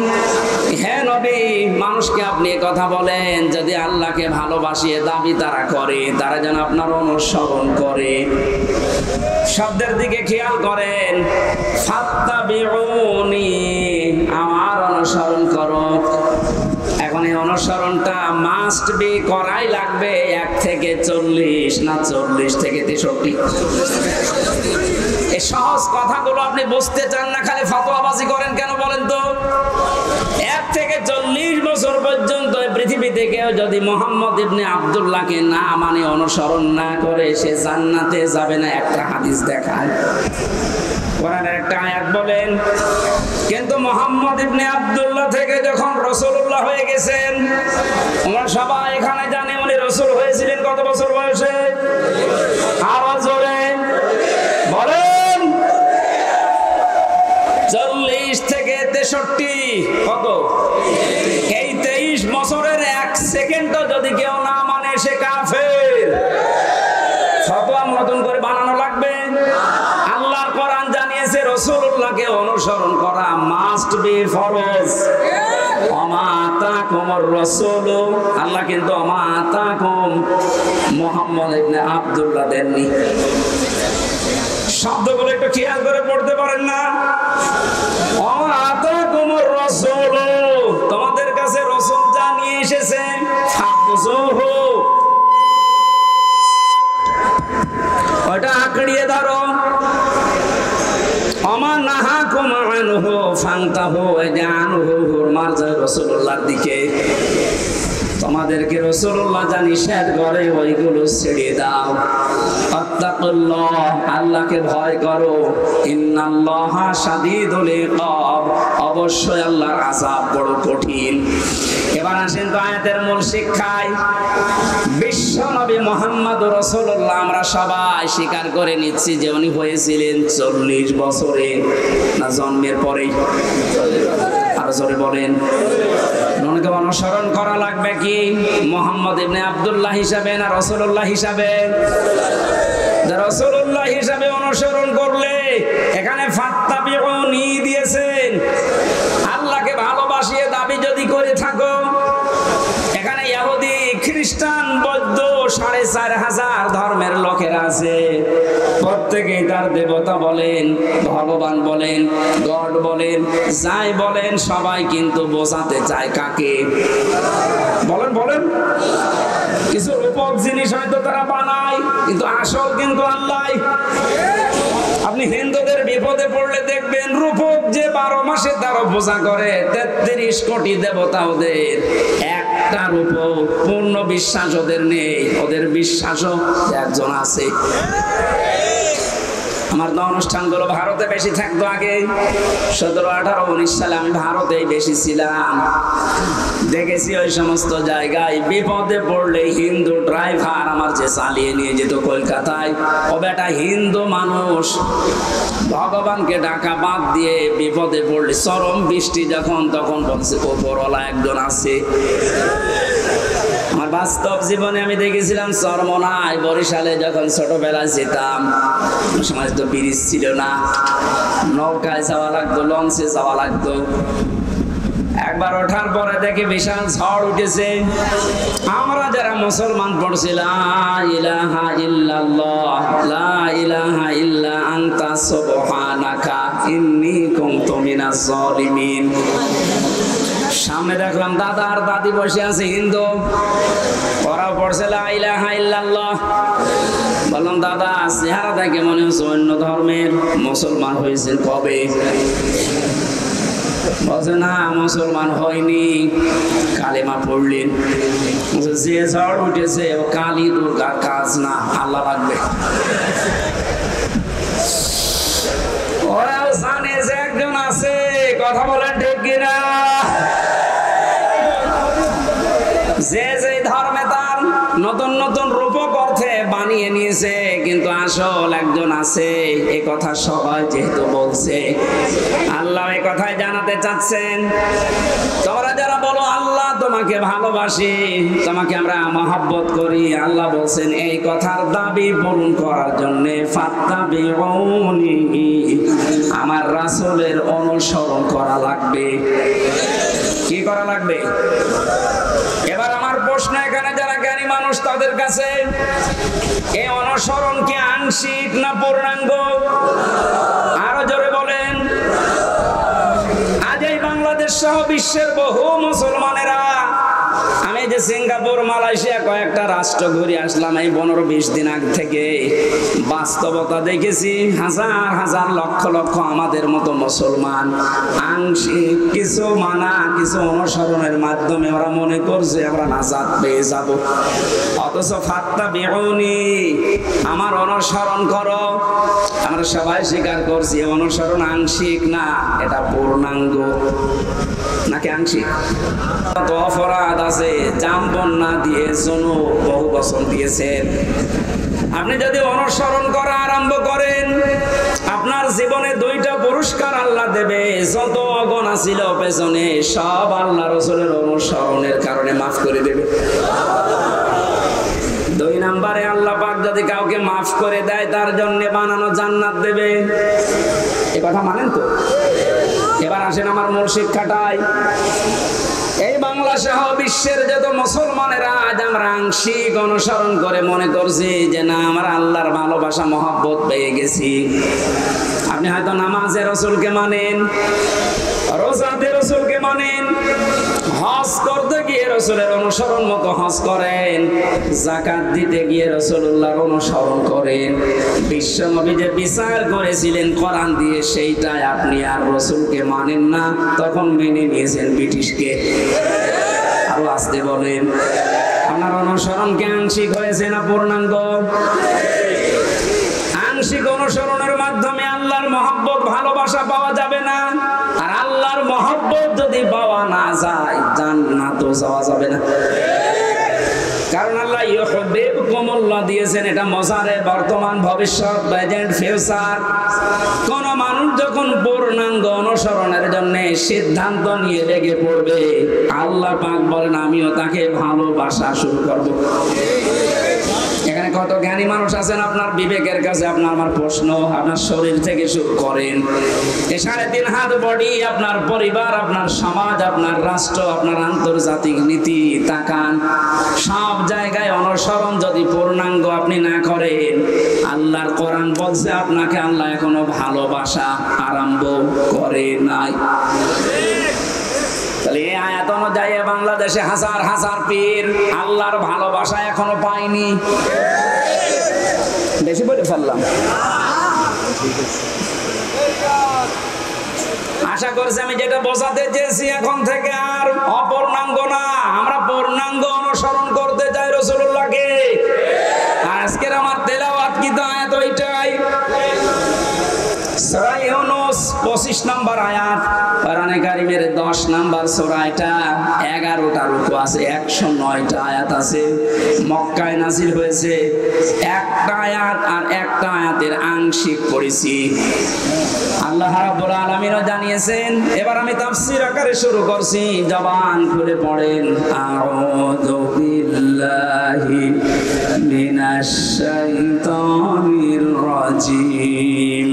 হে নবী, মানুষকে আপনি কথা বলেন যদি আল্লাহকে ভালোবাসিয়ে দাবি তারা করে, তারা যেন আপনার অনুসরণ করে। শব্দের দিকে খেয়াল করেন, ফাত্তাবিউনি, আমার অনুসরণ করো। এখন এই অনুসরণটা মাস্ট বি করাই লাগবে 1 থেকে 40 না 40 থেকে 63। এই সহজ কথাগুলো আপনি বুঝতে চান না, খালি ফতোয়াবাজি করেন কেন বলেন তো? 1 থেকে 40 বছর পর্যন্ত পৃথিবীতে কেউ যদি মুহাম্মদ ইবনে আব্দুল্লাহকে না মানে অনুসরণ না করে, সে জান্নাতে যাবে না। একটা হাদিস দেখায়, কোরআনের একটা আয়াত বলেন। কিন্তু মুহাম্মদ ইবনে আব্দুল্লাহ থেকে যখন রাসূলুল্লাহ হয়ে গেছেন, আমরা সবাই এখানে জানি উনি রাসূল হয়েছিলেন কত বছর বয়সে? আরো জোরে বলেন। 40 থেকে 63। কত? এই 23 বছরের 1 সেকেন্ডও যদি কেউ না মানে, সে কাফের। ফতোয়া নতুন করে বানানো লাগবে? আল্লাহর কোরআন জানিয়েছে রাসূলুল্লাহকে অনুসরণ করা মাস্ট বি ফরজ। ওমা আতাকুমুর রাসূল, আল্লাহ কিন্তু ওমা আতাকুম মুহাম্মদ ইবনে আব্দুল্লাহ দেননি। শব্দগুলো একটু খেয়াল করে পড়তে পারেন না? ওমা আতাকুমুর রাসূল, তোমাদের কাছে রাসূল যা নিয়ে এসেছে, ফাখুযুহু, ওটা আঁকড়িয়ে ধরো। ওমা নাহাকুম আনহু ফান্তাহু, আনহু মারজা রাসূলুল্লাহর দিকে। তোমাদেরকে রাসূলুল্লাহ যা নিষেধ করে ওইগুলো ছেড়ে দাও। আত্তাকুল্লাহ, আল্লাহকে ভয় করো। ইন্নাল্লাহা শাদীদুল ইকাব, অবশ্যই আল্লাহর আযাব বড় কঠিন। এবার আসেন তো আয়াতের মূল শিক্ষায়। বিশ্ব নবী মুহাম্মদুর রাসূলুল্লাহ আমরা সবাই স্বীকার করে নিচ্ছি যে উনি হয়েছিলেন 40 বছরে, না জন্মের পরেই? আরো জোরে বলেন। ওনাকে অনুসরণ করা লাগবে কি মুহাম্মদ ইবনে আব্দুল্লাহ হিসাবে না রাসূলুল্লাহ হিসাবে? রাসূলুল্লাহ হিসাবে অনুসরণ করলে এখানে ফাত্তাবিউনি দিয়েছেন। আল্লাহকে ভালোবাসিয়ে দাবি যদি করে থাকো, এখানে ইহুদি খ্রিস্টান বৌদ্ধ 4500 ধর্মের লোকেরা আছে, প্রত্যেকেই তার দেবতা বলেন, ভগবান বলেন, গড বলেন, যাই বলেন, সবাই কিন্তু বোঝাতে চায় কাকে? বলেন বলেন। কিছু রূপক জিনিস হয়তো তারা বানায়, কিন্তু আসল কিন্তু আল্লাহ। আপনি হিন্দুদের বিপদে পড়লে দেখবেন রূপক যে 12 মাসে 13 পূজা করে, 33 কোটি দেবতা ওদের, একটা রূপক পূর্ণ বিশ্বাস ওদের নেই। ওদের বিশ্বাসও একজন আছে। আমার তো অনুষ্ঠানগুলো ভারতে বেশি থাকতো আগে, 17, 18, 19 সালে আমি ভারতেই বেশি ছিলাম। দেখেছি ওই সমস্ত জায়গায় বিপদে পড়লে হিন্দু ড্রাইভার আমার যে চালিয়ে নিয়ে যেত কলকাতায়, ও বেটা হিন্দু মানুষ, ভগবানকে ডাকা বাদ দিয়ে বিপদে পড়লে, চরম বৃষ্টি যখন, তখন বলছে ওপরওয়ালা একজন আছে। আমার বাস্তব জীবনে আমি দেখেছিলাম চরমনায় বরিশালে যখন ছোটবেলায় যেতাম, সময় তো ব্রিজ ছিল না, নৌকায় যাওয়া লাগতো, লঞ্চে যাওয়া লাগতো। একবার ওঠার পরে দেখি বিশাল ঝড় উঠেছে। আমরা যারা মুসলমান পড়ছি লা ইলাহা ইল্লাল্লাহ লা ইলাহা ইল্লা আনতা সুবহানাকা ইন্নী কুনতু মিনাজ জালিমিন। সামনে দেখলাম দাদা আর দাদি বসে আছে হিন্দু, ওরাও পড়ছে লা ইলাহা ইল্লাল্লাহ। বললাম দাদা চেহারা দেখে মনে হচ্ছে অন্য ধর্মের, মুসলমান হয়েছেন কবে? বলছে না মুসলমান হয়নি, কালেমা পড়লেন। যে ঝড় উঠেছে ও কালী দুর্গার কাজ না, আল্লাহ লাগবে। ওরাও জানে যে একজন আছে, কথা বলেন ঠিক কিনা? যে যে ধর্মে তার নতুন নতুন রূপক অর্থে বানিয়ে নিয়েছে, কিন্তু আসল একজন আছে, এ কথা সবাই যেহেতু বলছে, আল্লাহ এই কথাই জানাতে চাচ্ছেন। তোমরা যারা বলো আল্লাহ তোমাকে ভালোবাসি, তোমাকে আমরা মহব্বত করি, আল্লাহ বলছেন এই কথার দাবি পূরণ করার জন্য ফাত্তাবিউনি, আমার রাসূলের অনুসরণ করা লাগবে। কি করা লাগবে? এবার আমার প্রশ্ন, এখানে যারা জ্ঞানী মানুষ তাদের কাছে, এই অনুসরণ কি আংশিক না পূর্ণাঙ্গ? আরো জোরে বলেন। আজ এই বাংলাদেশ সহ বিশ্বের বহু মুসলমানেরা, আমি যে সিঙ্গাপুর মালয়েশিয়া কয়েকটা রাষ্ট্র ঘুরে আসলাম এই 15-20 দিন আগ থেকে, বাস্তবতা দেখেছি হাজার হাজার লক্ষ লক্ষ আমাদের মতো মুসলমান আংশিক কিছু মানা কিছু অনুসরণের মাধ্যমে ওরা মনে করছে আমরা নাজাত পেয়ে যাব। অথচ ফাত্তাবিউনি, আমার অনুসরণ করো। আমরা সবাই স্বীকার করছি অনুসরণ আংশিক না, এটা পূর্ণাঙ্গ। নাকি আংশিক? তো অপরাধ আছে, জামবন না দিয়ে জনু বহু বছর দিয়েছেন। আপনি যদি অনুসরণ করা আরম্ভ করেন, আপনার জীবনে 2টা পুরস্কার আল্লাহ দেবে। যত অগণা ছিল পেছনে সব আল্লাহ রাসূলের অনুসরণের কারণে মাফ করে দেবে। 2 নম্বরে আল্লাহ পাক যদি কাউকে মাফ করে দেয়, তার জন্য বানানো জান্নাত দেবে। এই কথা মানেন তো? এবার আসেন আমার মূল শিক্ষাটাই। এই বাংলা সহ বিশ্বের যত মুসলমানেরা আজ আমরা আংশিক অনুসরণ করে মনে করছি যে না আমরা আল্লাহর ভালোবাসা মহব্বত পেয়ে গেছি। আপনি হয়তো নামাজে রাসূলকে মানেন, রোজাতে রাসূলকে মানেন, হজ করতে গিয়ে রাসূলের অনুসরণ মতো হজ করেন, যাকাত দিতে গিয়ে রাসূলুল্লাহর অনুসরণ করেন, বিশ্বনবী যে বিচার করেছিলেন কোরআন দিয়ে সেইটাই আপনি আর রাসূলকে মানেন না, তখন মেনে নিয়েছেন ব্রিটিশকে। আরো আসতে বলেন, আপনার অনুসরণ কি আংশিক হয়েছে না পূর্ণাঙ্গ? আংশিক অনুসরণের মাধ্যমে আল্লাহর মহব্বত ভালোবাসা পাওয়া যাবে না, আর আল্লাহর মহব্বত যদি পাওয়া না যায় জান্নাতও যাওয়া যাবে না। কারণ আল্লাহ ইউহিব্বুকুমুল্লাহ দিয়েছেন, এটা মজারে বর্তমান ভবিষ্যৎ প্রেজেন্ট ফিউচার। কোন মানুষ যখন পূর্ণাঙ্গ অনুসরণের জন্য সিদ্ধান্ত নিয়ে লেগে পড়বে, আল্লাহ পাক বলেন আমিও তাকে ভালোবাসা শুরু করব। এখানে কত জ্ঞানী মানুষ আছেন, আপনার বিবেকের কাছে আপনার আমার প্রশ্ন, আপনার শরীর থেকে শুরু করেন, এই 3.5 হাত বডি, আপনার পরিবার, আপনার সমাজ, আপনার রাষ্ট্র, আপনার আন্তর্জাতিক নীতি তাকান, সব জায়গায় অনুসরণ যদি পূর্ণাঙ্গ আপনি না করেন, আল্লাহর কোরআন বলছে আপনাকে আল্লাহ এখনো ভালোবাসা আরম্ভ করে নাই। তাহলে এই আয়াত অনুযায়ী বাংলাদেশে হাজার হাজার পীর আল্লাহর ভালোবাসা এখনো পায়নি। বেশি বলে ফেললাম। আশা করছি আমি যেটা বোঝাতে চেয়েছি এখন থেকে আর অপূর্ণাঙ্গ না, আমরা পূর্ণাঙ্গ অনুসরণ করতে চাই রাসূলুল্লাহকে। আজকের আমার তেলাওয়াত কি তো আয়াত ওইটাই। সূরা ইউনূস 25 নম্বর আয়াত, কোরআনে কারীমের 10 নম্বর সূরা, এটা 11টা রুকু আছে, 109টা আয়াত আছে। মক্কায় নাযিল হয়েছে, একটা আয়াত আর একটা আয়াতের আংশিক পড়েছি। আল্লাহ রাব্বুল আলামিনও জানিয়েছেন। এবার আমি তাফসীর আকারে শুরু করছি, জবান খুলে পড়েন। আউযু বিল্লাহ মিনাশ শাইতানির রাজিম।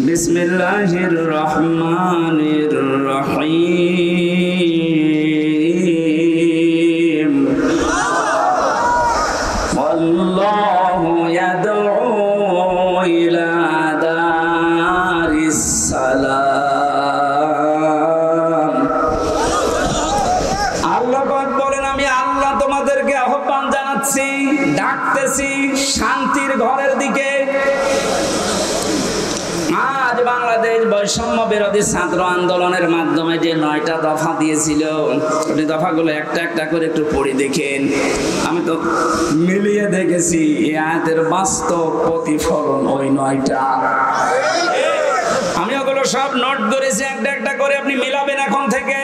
বিসমিল্লাহির রহমানির রহিম। আল্লাহু ইয়াদউ ইলা দারিস সালাম। আল্লাহ পাক বলেন, আমি আল্লাহ তোমাদেরকে আহ্বান জানাচ্ছি, ডাকতেছি শান্তির ঘরের দিকে। আজ বাংলাদেশ বৈষম্য বিরোধী ছাত্র আন্দোলনের মাধ্যমে যে 9টা দফা দিয়েছিল, ওই দফাগুলো একটা একটা করে একটু পড়ে দেখেন। আমি তো মিলিয়ে দেখেছি এই আয়াতের বাস্তব প্রতিফলন ওই 9টা। আমি ওগুলো সব নোট করেছি একটা একটা করে, আপনি মিলাবেন এখন থেকে।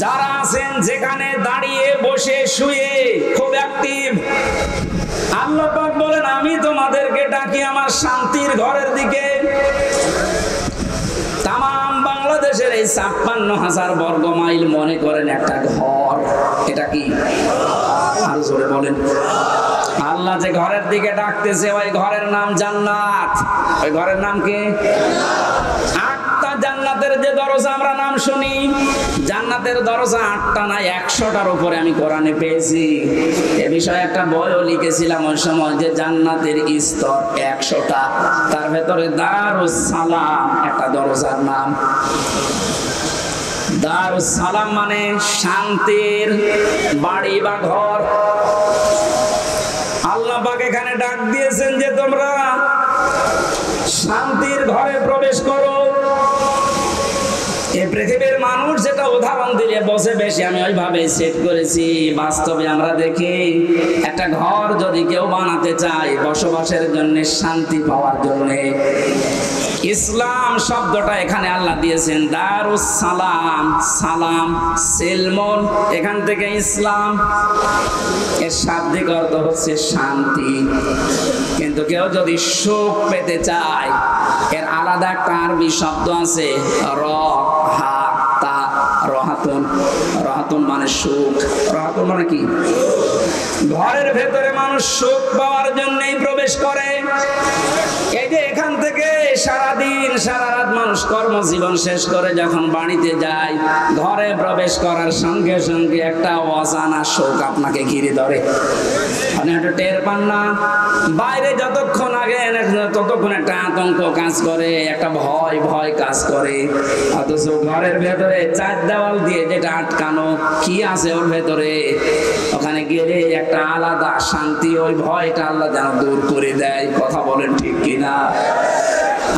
যারা আছেন যেখানে দাঁড়িয়ে বসে শুয়ে খুব অ্যাক্টিভ, আল্লাহ পাক বলেন, আমি তোমাদেরকে ডাকি আমার শান্তির ঘরের দিকে। তাম বাংলাদেশের এই 56,000 বর্গ মাইল মনে করেন একটা ঘর। এটা কি? আরো জোরে বলেন। আল্লাহ যে ঘরের দিকে ডাকতেছে ওই ঘরের নাম জান্নাত। ওই ঘরের নাম কি? জান্নাতের যে দরজা আমরা নাম শুনি, জান্নাতের দরজা 8টা না 100টার উপরে আমি কোরআনে পেয়েছি। এ বিষয়ে একটা বইও লিখেছিলাম ওই সময়, যে জান্নাতের স্তর 100টা, তার ভেতরে দারুস সালাম একটা দরজার নাম। দারুস সালাম মানে শান্তির বাড়ি বা ঘর। আল্লাহ পাক এখানে ডাক দিয়েছেন যে তোমরা শান্তির ঘরে প্রবেশ করো। এই পৃথিবীর মানুষ যেটা উদাহরণ দিলে বসে বেশি, আমি ওইভাবে সেট করেছি। বাস্তবে আমরা দেখি একটা ঘর যদি কেউ বানাতে চায় বসবাসের জন্য, শান্তি পাওয়ার জন্য, ইসলাম শব্দটা এখানে আল্লাহ দিয়েছেন দারুস সালাম। সালাম সিলমন, এখান থেকে ইসলাম, এর শাব্দিক অর্থ হচ্ছে শান্তি। কিন্তু কেউ যদি সুখ পেতে চায়, এর আলাদা একটা আরবি শব্দ আছে রহাতুন। রহাতুন মানে সুখ। রহাতুন মানে কি? ঘরের ভেতরে মানুষ সুখ পাওয়ার জন্যই প্রবেশ করে। এই যে এখান থেকে সারাদিন সারা রাত মানুষ কর্মজীবন শেষ করে যখন বাড়িতে যায়, ঘরে প্রবেশ করার সঙ্গে সঙ্গে একটা অজানা শোক আপনাকে ঘিরে ধরে। আপনি একটু টের পান না? বাইরে যতক্ষণ আগে ততক্ষণ একটা আতঙ্ক কাজ করে, একটা ভয় ভয় কাজ করে। অথচ ঘরের ভেতরে 4 দেওয়াল দিয়ে যেটা আটকানো, কি আছে ওর ভেতরে, ওখানে গেলে একটা আলাদা শান্তি, ওই ভয়টা আল্লাহ যেন দূর করে দেয়। কথা বলেন ঠিক কিনা?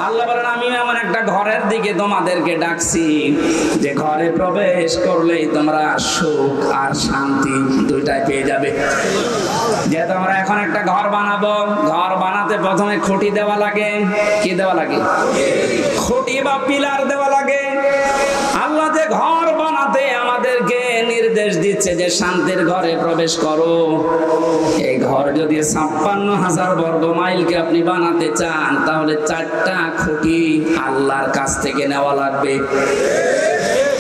আল্লাহ বলেন, আমি এমন একটা ঘরের দিকে তোমাদেরকে ডাকছি যে ঘরে প্রবেশ করলেই তোমরা সুখ আর শান্তি দুইটাই পেয়ে যাবে। যে তোমরা এখন একটা ঘর বানাবো, ঘর বানাতে প্রথমে খুঁটি দেওয়া লাগে। কি দেওয়া লাগে? খুঁটি বা পিলার দেওয়া লাগে। আল্লাহ যে ঘর বানাতে আমাদেরকে নির্দেশ দিচ্ছে যে শান্তির ঘরে প্রবেশ করো। এই ঘর যদি 56,000 বর্গ মাইলকে আপনি বানাতে চান, তাহলে 4টা খুঁটি আল্লাহর কাছ থেকে নেওয়া লাগবে।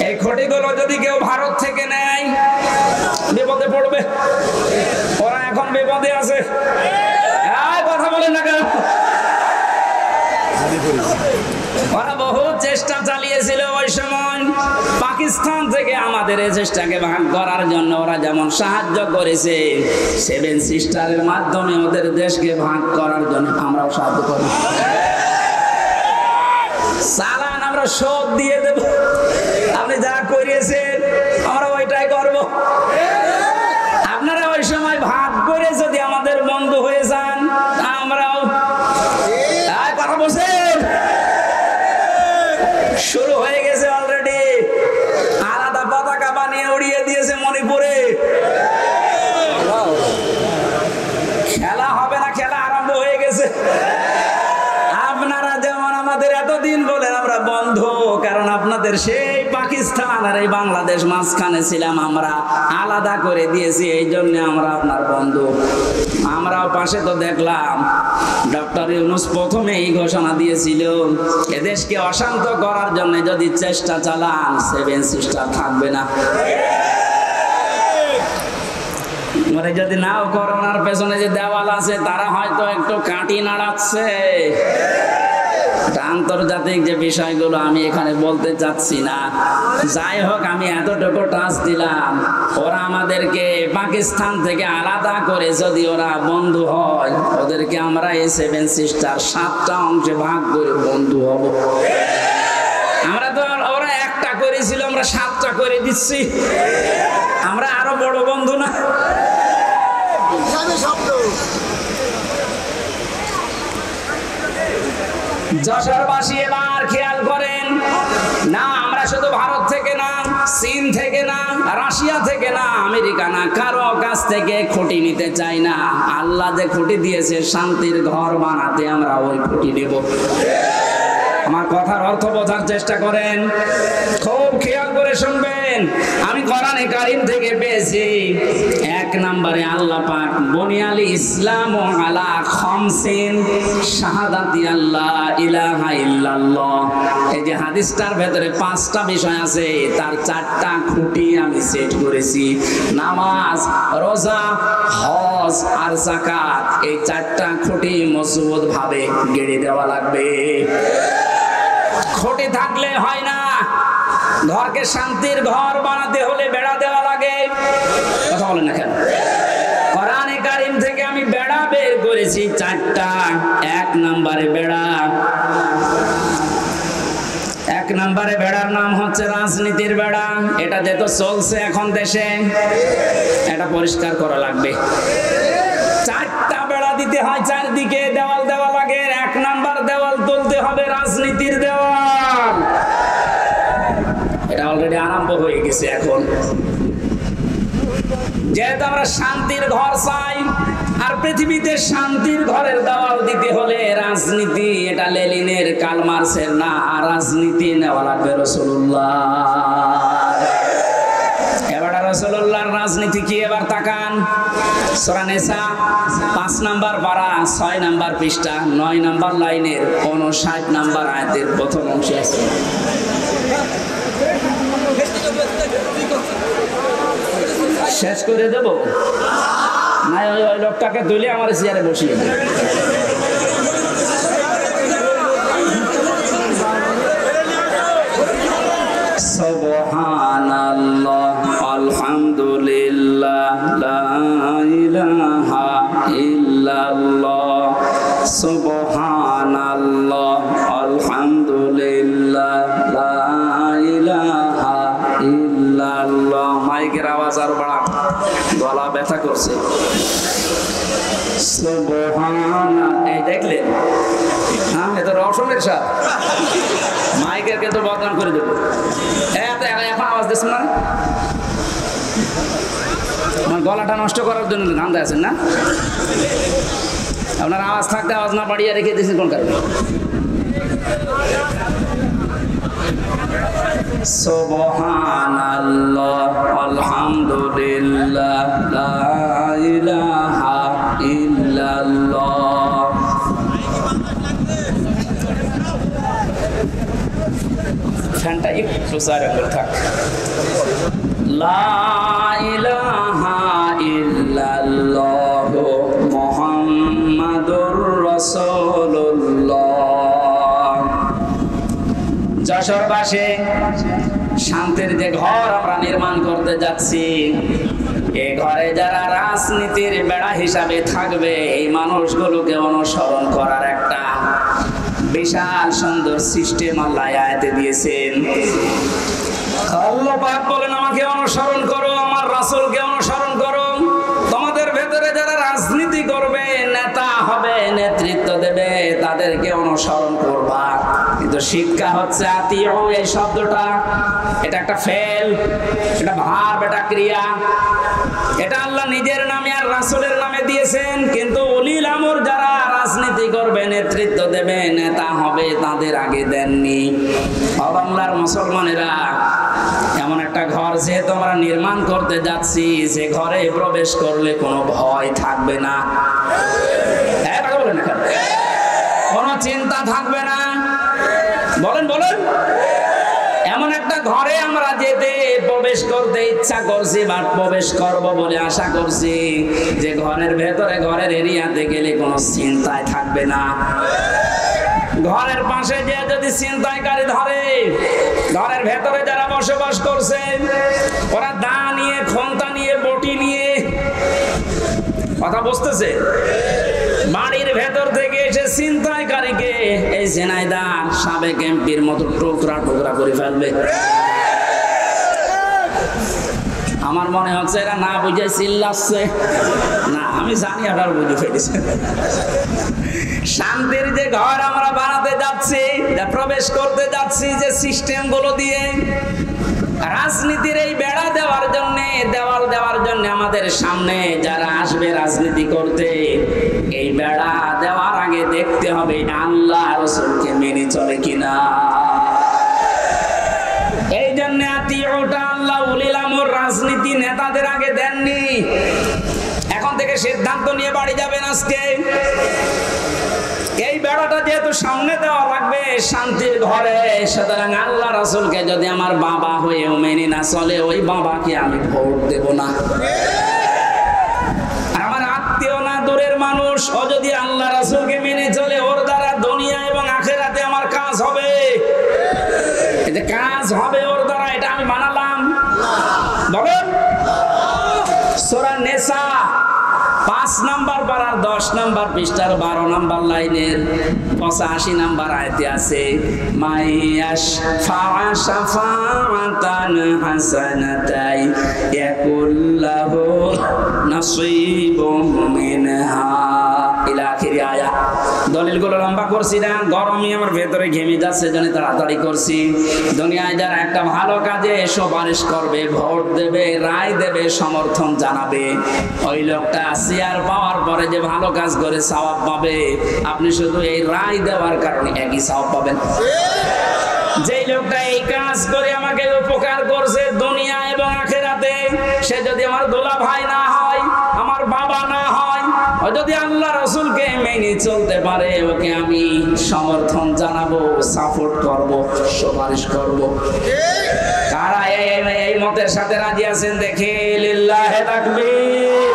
এই খুঁটিগুলো যদি কেউ ভারত থেকে নেয়, বিপদে পড়বে। ওরা এখন বিপদে আছে। কথা বলেন না কেন? ওরা বহু চেষ্টা চালিয়েছিল ওই সময় পাকিস্তান থেকে আমাদের এই চেষ্টাকে ভাগ করার জন্য। ওরা যেমন সাহায্য করেছে 7 সিস্টারের মাধ্যমে ওদের দেশকে ভাগ করার জন্য আমরাও সাহায্য করি। সালান আমরা শোধ দিয়ে দেব। আপনি যা করিয়েছেন আমরা ওইটাই করব। আপনারা ওই সময় ভাগ করে যদি আমাদের বন্ধু হয়ে যান, আমরাও কথা বলছেন। শুরু হয়ে গেছে অলরেডি। আলাদা পতাকা বানিয়ে উড়িয়ে দিয়েছে মণিপুরে। খেলা হবে না, খেলা আরম্ভ হয়ে গেছে। আপনারা যেমন আমাদের এতদিন বলেন আমরা বন্ধু, কারণ আপনাদের সেই পাকিস্তান আর এই বাংলাদেশ মাঝখানে ছিলাম, আমরা আলাদা করে দিয়েছি, এই জন্য আমরা আপনার বন্ধু। আমরাও পাশে তো দেখলাম ডক্টর ইউনূস প্রথমে এই ঘোষণা দিয়েছিল, এদেশকে অশান্ত করার জন্য যদি চেষ্টা চালান 7 সিস্টার থাকবে না। মানে যদি নাও করোনার পেছনে যে দেওয়াল আছে তারা হয়তো একটু কাঁটি নাড়াচ্ছে। আন্তর্জাতিক যে বিষয়গুলো আমি এখানে বলতে চাচ্ছি না। যাই হোক, আমি এতটুকু টাচ দিলাম, ওরা আমাদেরকে পাকিস্তান থেকে আলাদা করে যদি ওরা বন্ধু হয়, ওদেরকে আমরা এই 7 সিস্টার 7টা অংশে ভাগ করে বন্ধু হব। আমরা তো, ওরা একটা করেছিল, আমরা 7টা করে দিচ্ছি। আমরা আরো বড় বন্ধু না? যশোরবাসী এবার খেয়াল করেন, না আমরা শুধু ভারত থেকে না, চীন থেকে না, রাশিয়া থেকে না, আমেরিকা না, কারো কাছ থেকে খুঁটি নিতে চাই না। আল্লাহ যে খুঁটি দিয়েছে শান্তির ঘর বানাতে, আমরা ওই খুঁটি নেব। আমার কথার অর্থ বোঝার চেষ্টা করেন, খুব খেয়াল করে শুনবেন। আমি কোরআনে কারীম থেকে পেয়েছি, 1 নম্বরে আল্লাহ পাক বুনিয়াল ইসলাম আলা খামসিন শাহাদাতি আল্লাহ ইলাহা ইল্লাল্লাহ। এই যে হাদিসটার ভেতরে 5টা বিষয় আছে, তার 4টা খুঁটি আমি সেট করেছি। নামাজ, রোজা, হজ আর যাকাত, এই 4টা খুঁটি মজবুত ভাবে গেড়ে দেওয়া লাগবে। খুঁটি থাকলে হয় না। ঘরকে শান্তির ঘর বানাতে হলে বেড়া দেওয়া লাগে। কথা বলেন না কেন? কোরআনে কারীম থেকে আমি বেড়া বের করেছি 4টা। 1 নম্বরে বেড়া, 1 নম্বরে বেড়ার নাম হচ্ছে রাজনীতির বেড়া। এটা যেহেতু চলছে এখন দেশে, এটা পরিষ্কার করা লাগবে। 4টা বেড়া দিতে হয়, চারদিকে দেওয়াল দেওয়া লাগে। 1 নম্বর দেওয়াল তুলতে হবে রাজনীতির দেওয়াল। এটা অলরেডি আরম্ভ হয়ে গেছে এখন। যেহেতু আমরা শান্তির ঘর চাই, আর পৃথিবীতে শান্তির ঘরের দেওয়াল দিতে হলে রাজনীতি, এটা লেনিনের কার্ল মার্ক্সের না, রাজনীতি নেওয়া লাগবে রাসূলুল্লাহ। এবার রাসূলুল্লাহর রাজনীতি কি? এবার তাকান, সূরা নিসা 5 নম্বর পারা 6 নম্বর পৃষ্ঠা 9 নম্বর লাইনের 59 নম্বর আয়াতের প্রথম অংশে আছে। শেষ করে দেব না? ওই লোকটাকে তুলে আমার চেয়ারে বসিয়ে দেব। সুবহানাল্লাহ, আলহামদুলিল্লাহ, লা ইলাহা ইল্লাল্লাহ। সুবহানাল্লাহ, আলহামদুলিল্লাহ, লা ইলাহা ইল্লাল্লাহ। মাইকের আওয়াজ আর বাড়া, গলা ব্যথা করছে। সুবহানাল্লাহ, এই দেখলেন? হ্যাঁ, এটা রওশনের সাথে মাইকের কে তো বদনাম করে দেবো। এখন আওয়াজ দিচ্ছেন না? আমার গলাটা নষ্ট করার জন্য ধান্দা আছেন না? আপনার আওয়াজ থাকতে আওয়াজ না বাড়িয়ে রেখে দিয়েছেন কোন কারণে? সুবহানাল্লাহ, আলহামদুলিল্লাহ, লা ইলাহা ইল্লাল্লাহ। ফ্যানটা একটু সাইড করে থাক। লা ইলাহা ইল্লাল্লাহ মুহাম্মাদুর রাসূলুল্লাহ। যশোরবাসী, শান্তির যে ঘর আমরা নির্মাণ করতে যাচ্ছি, এই ঘরে যারা রাজনীতির বেড়া হিসাবে থাকবে, এই মানুষগুলোকে অনুসরণ করার একটা বিশাল সুন্দর সিস্টেম আল্লাহ আয়াতে দিয়েছেন। আল্লাহ পাক বলেন, আমাকে অনুসরণ করো, আমার রাসূলকে অনুসরণ করো। তোমাদের ভেতরে যারা রাজনীতি করবে, নেতা হবে, নেতৃত্ব দেবে, তাদেরকে অনুসরণ করবা। কিন্তু শিক্ষা হচ্ছে আতিউ, এই শব্দটা, এটা একটা ফেল, এটা ভার্ব, এটা ক্রিয়া। এটা আল্লাহ নিজের নামে আর রাসূলের নামে দিয়েছেন, কিন্তু উলিল আমর যারা রাজনীতি করবে, নেতৃত্ব দেবে, নেতা হবে, তাদের আগে দেননি। বাংলার মুসলমানেরা, এমন একটা ঘর যেহেতু আমরা নির্মাণ করতে যাচ্ছি, যে ঘরে প্রবেশ করলে কোনো ভয় থাকবে না, কোনো চিন্তা থাকবে না। বলেন বলেন, এমন একটা ঘরে আমরা যেতে প্রবেশ করতে ইচ্ছা করছি বা প্রবেশ করব বলে আশা করছি যে ঘরের ভেতরে ঘরের এরিয়াতে গেলে কোনো চিন্তায় থাকবে না। ঘরের পাশে যে যদি ছিনতাইকারী ধরে, ঘরের ভেতরে যারা বসবাস করছে ওরা দা নিয়ে, খন্তা নিয়ে, বটি নিয়ে, কথা বুঝতেছে, বাড়ির ভেতর থেকে এসে ছিনতাইকারীকে এই ঝিনাইদহ সাবেক এমপির মতো টুকরা টুকরা করে ফেলবে। আমার মনে হচ্ছে এরা না বুঝে চিল্লাচ্ছে না, আমি জানি আপনারা বুঝে ফেলেছে। শান্তির যে ঘর আমরা বানাতে যাচ্ছি, প্রবেশ করতে যাচ্ছি যে সিস্টেম গুলো দিয়ে, রাজনীতির এই বেড়া দেওয়ার জন্য, দেওয়াল দেওয়ার জন্য আমাদের সামনে যারা আসবে রাজনীতি করতে, এই বেড়া দেওয়ার আগে দেখতে হবে আল্লাহ রাসূলকে মেনে চলে কিনা। এই জন্য আতিউটা আল্লাহ উলিল আমর রাজনীতি নেতাদের আগে দেননি। এখন থেকে সিদ্ধান্ত নিয়ে বাড়ি যাবেন আজকে। এই বেড়াটা যেহেতু সামনে দেওয়া লাগবে শান্তির ঘরে, সুতরাং আল্লাহ রাসূলকে যদি আমার বাবা হয়েও মেনে না চলে, ওই বাবাকে আমি ভোট দেব না। আমার আত্মীয় না, দূরের মানুষ, ও যদি আল্লাহ রাসূলকে মেনে চলে, ওর দ্বারা দুনিয়া এবং আখিরাতে আমার কাজ হবে, এতে কাজ হবে ওর দ্বারা, এটা আমি বানালাম। বলেন সূরা নিসা 5 নম্বর পারার 10 নম্বর পৃষ্ঠার 12 নম্বর লাইনের 85 নম্বর আয়াতে আছে, মাইয়াশ ফাআশাফাতান হাসানাতাই ইয়াকুল্লাহু নাসীবুম মিনহা ইলা আখির আয়াত। দলিলগুলো লম্বা করছি না, গরমই আমার ভেতরে ঘেমে যাচ্ছে, জন্য তাড়াতাড়ি করছি। দুনিয়ায় যারা একটা ভালো কাজে সুপারিশ করবে, ভোট দেবে, রায় দেবে, সমর্থন জানাবে, ওই লোকটা চেয়ার পাওয়ার পরে যে ভালো কাজ করে সওয়াব পাবে, আপনি শুধু এই রায় দেওয়ার কারণে একই সওয়াব পাবেন। যেই লোকটা এই কাজ করে আমাকে উপকার করছে দুনিয়া এবং আখিরাতে, সে যদি আমার দোলা ভাই না হয়, আমার বাবা না হয়, ও যদি আল্লাহ রাসূলকে মেনে চলতে পারে, ওকে আমি সমর্থন জানাবো, সাপোর্ট করব, সুপারিশ করব। কারা এই মতের সাথে রাজি আছেন দেখে লিল্লাহি তাকবীর।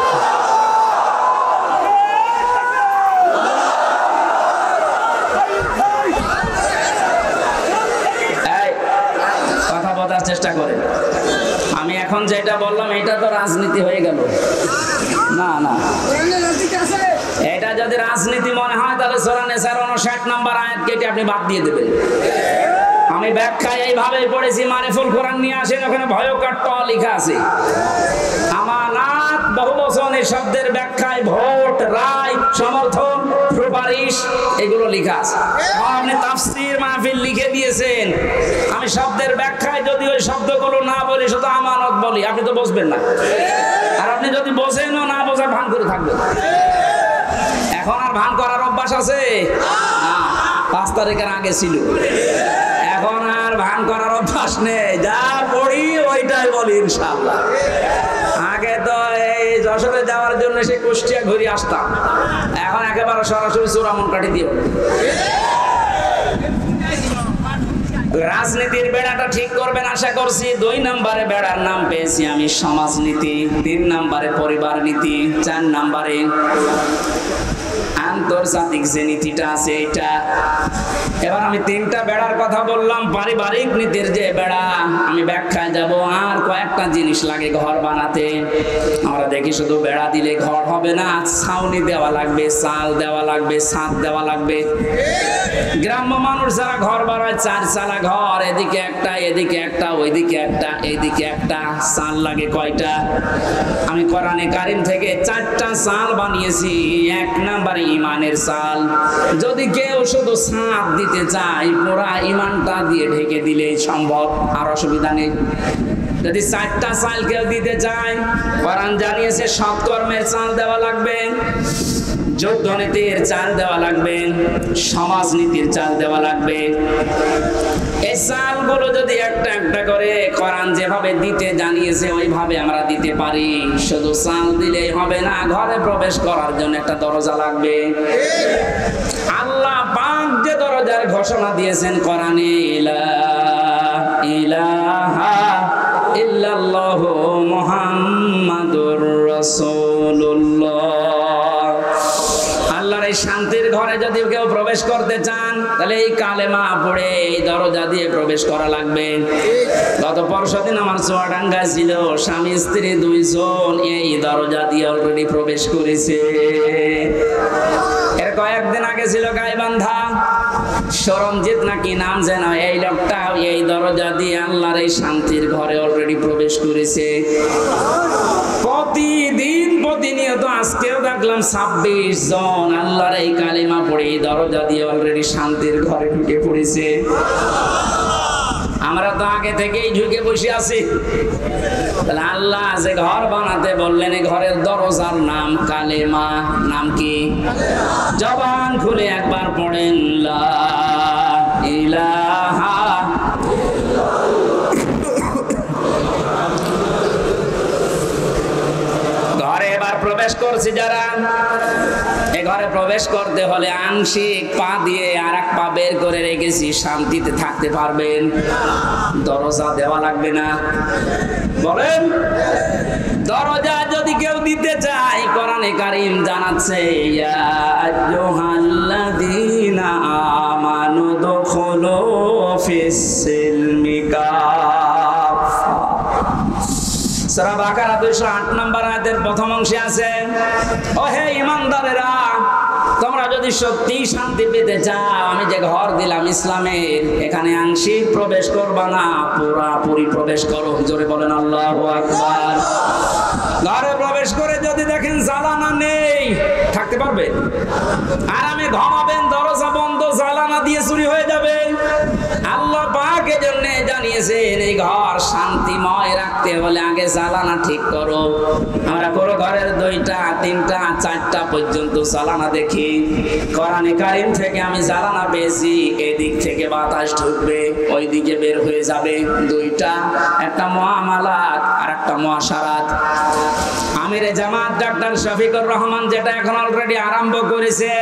চেষ্টা করে আমি এখন যেটা বললাম এটা তো রাজনীতি হয়ে গেল না। না, এটা যদি রাজনীতি মনে হয় তাহলে সূরা নিসার 59 নম্বর আয়াত কেটে আপনি বাদ দিয়ে দেবেন। আমি ব্যাখ্যায় এইভাবেই পড়েছি, মারিফুল কোরআন নিয়ে আসেন, ওখানে ভয়ঙ্কর ট লেখা আছে। আমানাত বহুবচন, এই শব্দের ব্যাখ্যায় ভোট, রায়, সমর্থন, সুপারিশ এগুলো লেখা আছে। আপনি তাফসীর মাহফিল লিখে দিয়েছেন, আমি শব্দের ব্যাখ্যায় যদি ওই শব্দগুলো না বলি, শুধু আমানত বলি, আপনি তো বুঝবেন না। আর আপনি যদি বোঝেনও না বোঝার ভান করে থাকবেন। এখন আর ভান করার অভ্যাস আছে? 5 তারিখের আগে ছিল, এখন আর ভান করার অভ্যাস নেই। যা পড়ি ওইটাই বলি ইনশাআল্লাহ। আগে তো এই যশোরে যাওয়ার জন্য সে কুষ্টিয়া ঘুরে আসতাম, এখন একেবারে সরাসরি চূড়ামন কাটি দিয়ে। রাজনীতির বেড়াটা ঠিক করবেন আশা করছি। 2 নম্বরে বেড়ার নাম পেয়েছি আমি সমাজনীতি, 3 নম্বরে পরিবার নীতি, 4 নম্বরে আন্তর্জাতিক যে নীতিটা আছে এটা। এবার আমি 3টা বেড়ার কথা বললাম, পারিবারিক নীতির যে বেড়া, আমি ব্যাখ্যায় যাব। আর কয়েকটা জিনিস লাগে ঘর বানাতে। আমরা দেখি শুধু বেড়া দিলে ঘর হবে না, ছাউনি দেওয়া লাগবে, চাল দেওয়া লাগবে, ছাদ দেওয়া লাগবে। গ্রাম্য মানুষ যারা ঘর বানায় 4 চালা ঘর, এদিকে একটা, এদিকে একটা, ওইদিকে একটা, এইদিকে একটা, চাল লাগে কয়টা? আমি কোরআনে কারীম থেকে 4টা চাল বানিয়েছি। 1 নম্বরে ইমানের চাল। যদি কেউ শুধু ছাদ দিতে চায়, পুরা ইমানটা দিয়ে ঢেকে দিলেই সম্ভব, আর অসুবিধা নেই। যদি 4টা চাল কেউ দিতে চায়, কোরআন জানিয়েছে সৎকর্মের চাল দেওয়া লাগবে, যুদ্ধনীতির চাল দেওয়া লাগবে, সমাজনীতির চাল দেওয়া লাগবে। এই চালগুলো যদি একটা একটা করে কোরআন যেভাবে দিতে জানিয়েছে ওইভাবে আমরা দিতে পারি, শুধু চাল দিলেই হবে না, ঘরে প্রবেশ করার জন্য একটা দরজা লাগবে। আল্লাহ পাক যে দরজার ঘোষণা দিয়েছেন কোরআনে, লা ইলাহা ইল্লাল্লাহু মুহাম্মাদুর রাসূলুল্লাহ। আল্লাহর এই শান্তির ঘরে যদি কেউ প্রবেশ করতে চান তাহলে এই কালেমা পড়ে এই দরজা দিয়ে প্রবেশ করা লাগবে। গত পরশুদিন আমার চুয়াডাঙ্গা ছিল, স্বামী স্ত্রী দুইজন এই দরজা দিয়ে অলরেডি প্রবেশ করেছে। এর কয়েকদিন আগে ছিল গাইবান্ধা, সরমজিৎ নাকি নাম যেন, এই লোকটা এই দরজা দিয়ে আল্লাহর এই শান্তির ঘরে অলরেডি প্রবেশ করেছে। প্রতিদিন প্রতিনিয়ত আজকেও দেখলাম 26 জন আল্লাহর এই কালিমা পড়ে এই দরজা দিয়ে অলরেডি শান্তির ঘরে ঢুকে পড়েছে। আমরা তো আগে থেকেই ঢুকে বসে আছি। তাহলে আল্লাহ যে ঘর বানাতে বললেন, এই ঘরের দরজার নাম কালেমা। নাম কি? জবান খুলে একবার পড়েন, লা ইলাহা। ঘরে এবার প্রবেশ করছি যারা, এ ঘরে প্রবেশ করতে হলে আংশিক পা দিয়ে আর এক পা বের করে রেখেছি, শান্তিতে থাকতে পারবেন। দরজা দেওয়া লাগবে না। বলেন, দরজা যদি কেউ দিতে চায়, কোরআনে কারীম জানাচ্ছে, ইয়া আইয়ুহাল্লাযীনা আমানু দুখুলু ফিস-সিলমি কাফা। সূরা বাকারা 208 নম্বর আয়াতের প্রথম অংশে আছে, ও হে ঈমানদারেরা, তোমরা যদি সত্যি শান্তি পেতে চাও, আমি যে ঘর দিলাম ইসলামের, এখানে আংশিক প্রবেশ করবা না, পুরোপুরি প্রবেশ করো। জোরে বলেন আল্লাহু আকবার। ঘরে প্রবেশ করে যদি দেখেন জ্বালানা নেই, থাকতে পারবেন? আরামে ঘুমাবেন, দরজা বন্ধ, জ্বালানা দিয়ে চুরি হয়ে যাবে। আল্লাহ পাক এজন্য জানিয়েছেন, এই ঘর শান্তিময় রাখতে হলে আগে জ্বালানা ঠিক করো। আমরা পুরো ঘরের 2টা 3টা 4টা পর্যন্ত জ্বালানা দেখি। কোরআনে কারীম থেকে আমি জ্বালানা পেয়েছি, এদিক থেকে বাতাস ঢুকবে, ওই দিকে বের হয়ে যাবে। 2টা, একটা মুআমালাত আর একটা মুআশারাত। আমিরে জামাত ডাক্তার শফিকুর রহমান যেটা এখন অলরেডি আরম্ভ করেছে,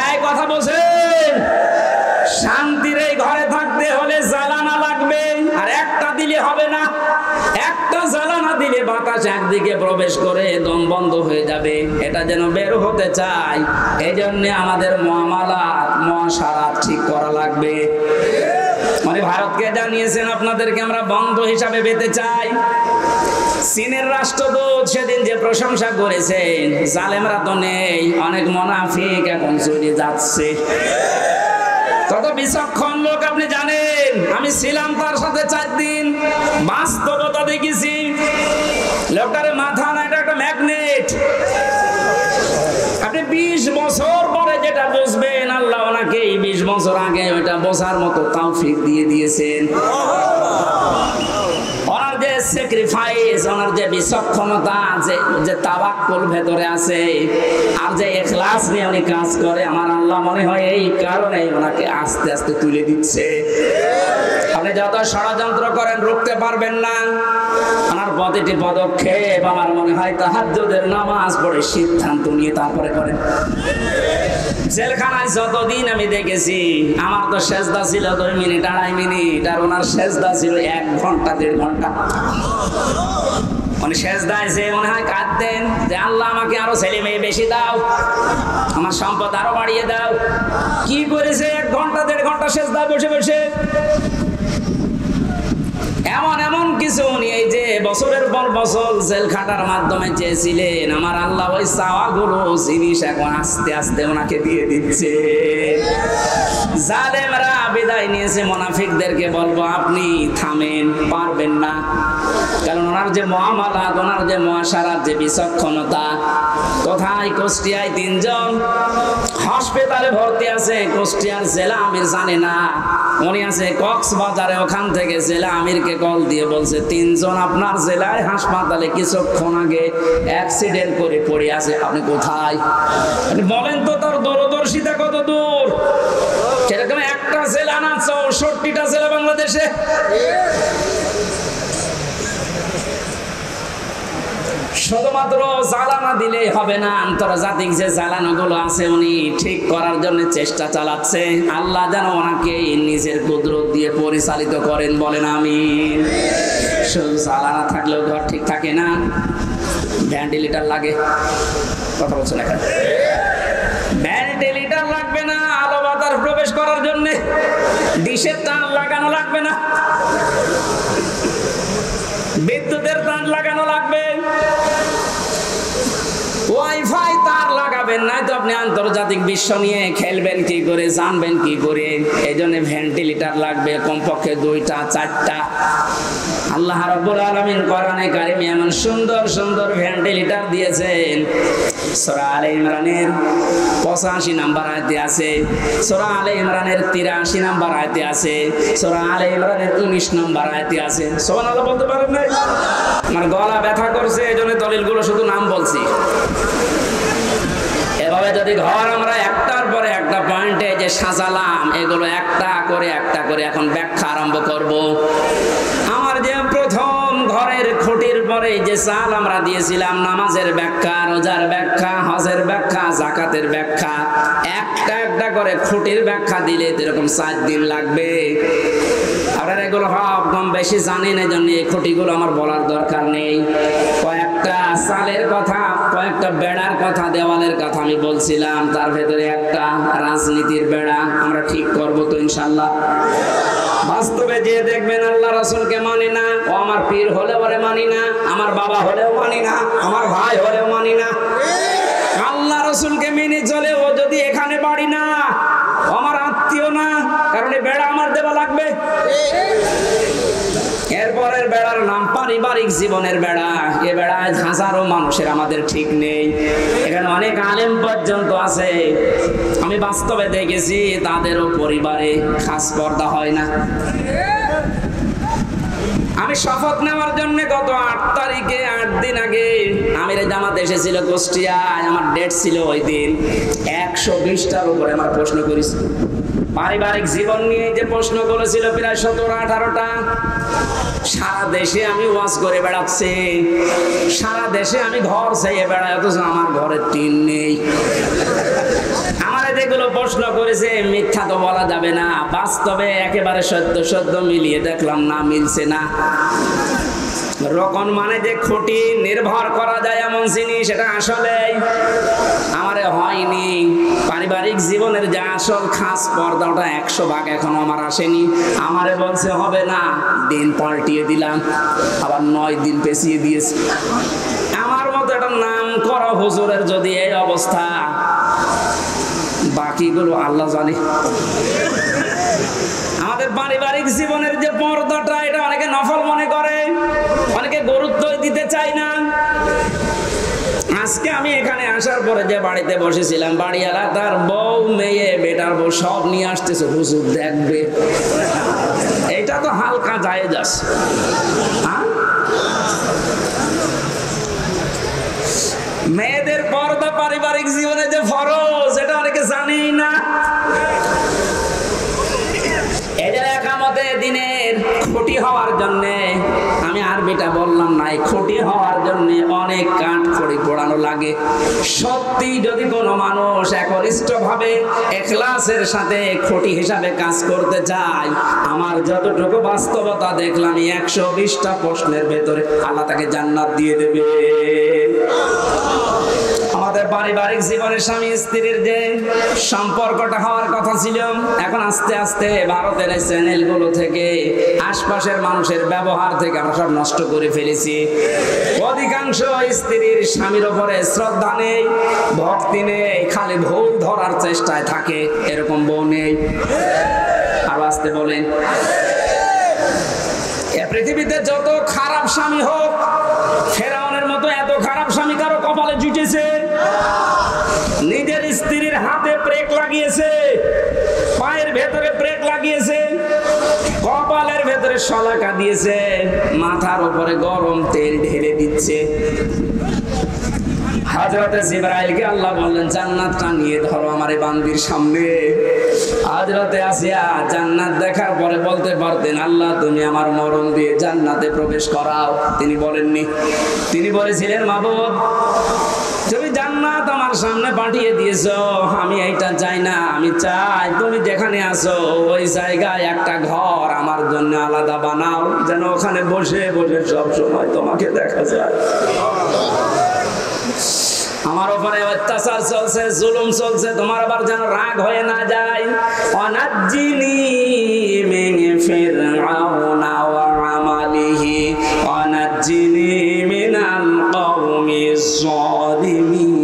এই কথা বলছেন, শান্তির এই ঘরে থাকতে হলে জ্বালানা লাগবে। আর একটা দিলে হবে না, একটা জ্বালানা দিলে বাতাস একদিকে প্রবেশ করে দম বন্ধ হয়ে যাবে। এটা যেন বের হতে চাই, এই জন্য আমাদের মুআমালাত মুআশারাত ঠিক করা লাগবে। মানে ভারতকে জানিয়েছেন আপনাদেরকে আমরা বন্ধ হিসাবে পেতে চাই। চীনের রাষ্ট্রদূত সেদিন যে প্রশংসা করেছেন, জালেমরা তো নেই, অনেক মুনাফিক এখন চলে যাচ্ছে। কত বিচক্ষণ লোক আপনি জানেন। আমি ছিলাম তার সাথে 4 দিন, বাস্তবতা দেখেছি। লোকটার মাথা না, এটা একটা ম্যাগনেট। আপনি 20 বছর পরে যেটা বুঝবেন, আল্লাহ ওনাকে 20 বছর আগে ওইটা বোঝার মতো তৌফিক দিয়ে দিয়েছেন। ওনার যে স্যাক্রিফাইস, ওনার যে বিচক্ষণতা, যে তাওয়াক্কুল ভেতরে আছে, আর যে ইখলাস নিয়ে উনি কাজ করে, আমার আল্লাহ মনে হয় এই কারণে ওনাকে আস্তে আস্তে তুলে দিচ্ছে। আপনি যত ষড়যন্ত্র করেন রুখতে পারবেন না। ওনার প্রতিটি পদক্ষেপ আমার মনে হয় তাহাজ্জুদের নামাজ পড়ে সিদ্ধান্ত নিয়ে তারপরে করেন। জেলখানায় যতদিন আমি দেখেছি, আমার তো সেজদা ছিল 2 মিনিট 2.5 মিনিট, আর ওনার সেজদা ছিল 1 ঘন্টা 1.5 ঘন্টা। উনি সেজদায় যে মনে হয় কাঁদতেন যে আল্লাহ আমাকে আরো ছেলে মেয়ে বেশি দাও, আমার সম্পদ আরো বাড়িয়ে দাও। কি করেছে 1 ঘন্টা 1.5 ঘন্টা সেজদায় বসে বসে। এমন এমন কিছু উনি এই যে বছরের পর বছর জেল খাটার মাধ্যমে চেয়েছিলেন, আমার আল্লাহ ওই চাওয়াগুলো জিনিস এখন আস্তে আস্তে ওনাকে দিয়ে দিচ্ছে। জালেমরা বিদায় নিয়েছে, মুনাফিকদেরকে বলবো আপনি থামেন, পারবেন না। কারণ ওনার যে মুআমালাত, ওনার যে মুআশারাত, যে বিচক্ষণতা। কোথায়? কুষ্টিয়ায় 3 জন হাসপাতালে ভর্তি আছে। কুষ্টিয়ার জেলা আমির জানে না, উনি আছে কক্সবাজারে। ওখান থেকে জেলা আমিরকে কল দিয়ে বলছে 3 জন আপনার জেলায় হাসপাতালে কিছুক্ষণ আগে অ্যাক্সিডেন্ট করে পড়ে আছে, আপনি কোথায়? আপনি বলেন তো তার দূরদর্শিতা কত দূর। সেরকম একটা জেলা না, 64টা জেলা বাংলাদেশে। শুধুমাত্র জ্বালানা দিলেই হবে না, আন্তর্জাতিক যে জ্বালানাগুলো আছে উনি ঠিক করার জন্য চেষ্টা চালাচ্ছে। আল্লাহ যেন ওনাকে নিজের কুদরত দিয়ে পরিচালিত করেন, বলেন আমিন। শুধু চালানা থাকলেও ঘর ঠিক থাকে না, ভেন্টিলেটর লাগে। কথা বলছেন এখানে? ভেন্টিলেটর লাগবে না আলো বাতাস প্রবেশ করার জন্য, ডিশের তার লাগানো লাগবে না, বিদ্যুতের তার লাগানো লাগবে, ওয়াইফাই তার লাগাবেন, নাই তো আপনি আন্তর্জাতিক বিশ্ব নিয়ে খেলবেন কি করে, জানবেন কি করে। এই জন্য ভেন্টিলেটর লাগবে কমপক্ষে 2টা 4টা। আল্লাহ রাব্বুল আলামিন কোরআনে কারিমে এমন সুন্দর সুন্দর ভেন্টিলেটর দিয়েছেন। সূরা আলে ইমরানের 85 নম্বর আয়াতে আছে, সূরা আলে ইমরানের 83 নম্বর আয়াতে আছে, সূরা আলে ইমরানের 19 নম্বর আয়াতে আছে। সুবহানাল্লাহ বলতে পারেন না? আমার গলা ব্যথা করছে, এজন্য দলিলগুলো শুধু নাম বলছি। এভাবে যদি ঘর আমরা একটার পরে একটা পয়েন্টে যে সাজালাম, এগুলো একটা করে এখন ব্যাখ্যা আরম্ভ করব। আমার যে প্রথম ঘরের খুঁটির পরে যে চাল আমরা দিয়েছিলাম, নামাজের ব্যাখ্যা, রোজার ব্যাখ্যা, হজের ব্যাখ্যা, যাকাতের ব্যাখ্যা, একটা করে খুঁটির ব্যাখ্যা দিলে এরকম 4 দিন লাগবে। আপনারা এগুলো কম বেশি জানেন, এই জন্য এই খুঁটিগুলো আমার বলার দরকার নেই। কয়েকটা চালের কথা, কয়েকটা বেড়ার কথা, দেওয়ালের কথা আমি বলছিলাম। তার ভেতরে একটা রাজনীতির বেড়া আমরা ঠিক করব তো ইনশাআল্লাহ। বাস্তবে যে দেখবেন আল্লাহ রাসূলকে মানি না, ও আমার পীর হলেও ওরে মানি না, আমার বাবা হলেও মানি না, আমার ভাই হলেও মানি না। আল্লাহ রাসূলকে মেনে চলে ও যদি এখানে বাড়ি না, আমার আত্মীয় না, কারণ এই বেড়া আমার দেওয়া লাগবে। এরপরের বেড়ার নাম পারিবারিক জীবনের বেড়া। এ বেড়ায় হাজারো মানুষের আমাদের ঠিক নেই, এখানে অনেক আলেম পর্যন্ত আছে। আমি বাস্তবে দেখেছি তাদেরও পরিবারে খাস পর্দা হয় না। আমি শপথ নেওয়ার জন্য গত 8 তারিখে 8 দিন আগে আমির জামাত এসেছিল কুষ্টিয়ায়, আমার ডেট ছিল ওই দিন। 120টার উপরে আমার প্রশ্ন করেছি পারিবারিক জীবন নিয়ে, যে প্রশ্ন করেছিল প্রায় 17-18টা। সারা দেশে আমি ওয়াজ করে বেড়াচ্ছি, সারা দেশে আমি ঘর চাইয়ে বেড়াই, অথচ আমার ঘরে টিন নেই। আমার যেগুলো প্রশ্ন করেছে মিথ্যা তো বলা যাবে না, বাস্তবে একেবারে সত্য মিলিয়ে দেখলাম না, মিলছে না। রকম মানে যে খুঁটি নির্ভর করা যায় এমন জিনিস, সেটা আসলে আমারে হয়নি। পারিবারিক জীবনের যে আসল খাস পর্দা, ওটা 100 ভাগ এখনো আমার আসেনি। আমারে বলছে হবে না, দিন পাল্টিয়ে দিলাম, আবার 9 দিন পেছিয়ে দিয়েছি। আমার মতো একটা নাম করা হুজুরের যদি এই অবস্থা, বাকিগুলো আল্লাহ জানে। আমাদের পারিবারিক জীবনের যে পর্দাটা, এটা অনেকে নফল মনে করে, অনেকে গুরুত্ব দিতে চায় না। আজকে আমি এখানে আসার পরে যে বাড়িতে বসেছিলাম, বাড়িওয়ালা তার বউ, মেয়ে, বেটার বউ সব নিয়ে আসতেছে, হুজুর দেখবে। এটা তো হালকা জায়েজ আছে। মেয়েদের পর্দা পারিবারিক জীবনে যে ফরজ, এটা অনেকে জানেই না। এদের একামতে দিনের খুঁটি হওয়ার জন্য, আমি আরবিটা বললাম না, খুঁটি হওয়ার জন্য অনেক কাঠ খড়ি পোড়ানো লাগে। সত্যি যদি কোনো মানুষ একনিষ্ঠভাবে ইখলাসের সাথে খুঁটি হিসাবে কাজ করতে চায়, আমার যতটুকু বাস্তবতা দেখলাম 120টা প্রশ্নের ভেতরে আল্লাহ তাকে জান্নাত দিয়ে দেবে। আমাদের পারিবারিক জীবনে স্বামী স্ত্রীর যে সম্পর্কটা হওয়ার কথা ছিল, এখন আস্তে আস্তে ভারতের এই চ্যানেলগুলো থেকে, আশপাশের মানুষের ব্যবহার থেকে আমরা সব নষ্ট করে ফেলেছি। অধিকাংশ স্ত্রীর স্বামীর ওপরে শ্রদ্ধা নেই, ভক্তি নেই, খালি ভুল ধরার চেষ্টায় থাকে। এরকম বউ নেই? আর আসতে বলেন, পৃথিবীতে যত খারাপ স্বামী হোক, ফেরাউনের মতো এত খারাপ স্বামী কারো কপালে জুটেছে? নিজের স্ত্রীর হাতে ব্রেক লাগিয়েছে, পায়ের ভেতরে ব্রেক লাগিয়েছে, কপালের ভেতরে শলাকা দিয়েছে, মাথার উপরে গরম তেল ঢেলে দিচ্ছে। হযরতে জিবরাইলকে আল্লাহ বললেন, জান্নাতটা নিয়ে ধরো আমার এই বান্দির সামনে। হযরতে আসিয়া জান্নাত দেখার পরে বলতে পারতেন, আল্লাহ তুমি আমার মরণ দিয়ে জান্নাতে প্রবেশ করাও। তিনি বলেননি, তিনি বলেছিলেন, মাবুদ তুমি জান্নাত আমার আমার সামনে পাঠিয়ে দিয়েছো, আমি এইটা চাই না। আমি চাই তুমি যেখানে আছো ওই জায়গায় একটা ঘর আমার জন্য আলাদা বানাও, যেন ওখানে বসে বসে সব সময় তোমাকে দেখা যায়। আমার উপরে অত্যাচার চলছে, জুলুম চলছে, তোমার আবার যেন রাগ হয়ে না যায়। অনাজ্জিনি মিন ফিরআউনা ওয়া আমালিহি অনাজ্জিনি মিনাল কওমিজ যালিমিন।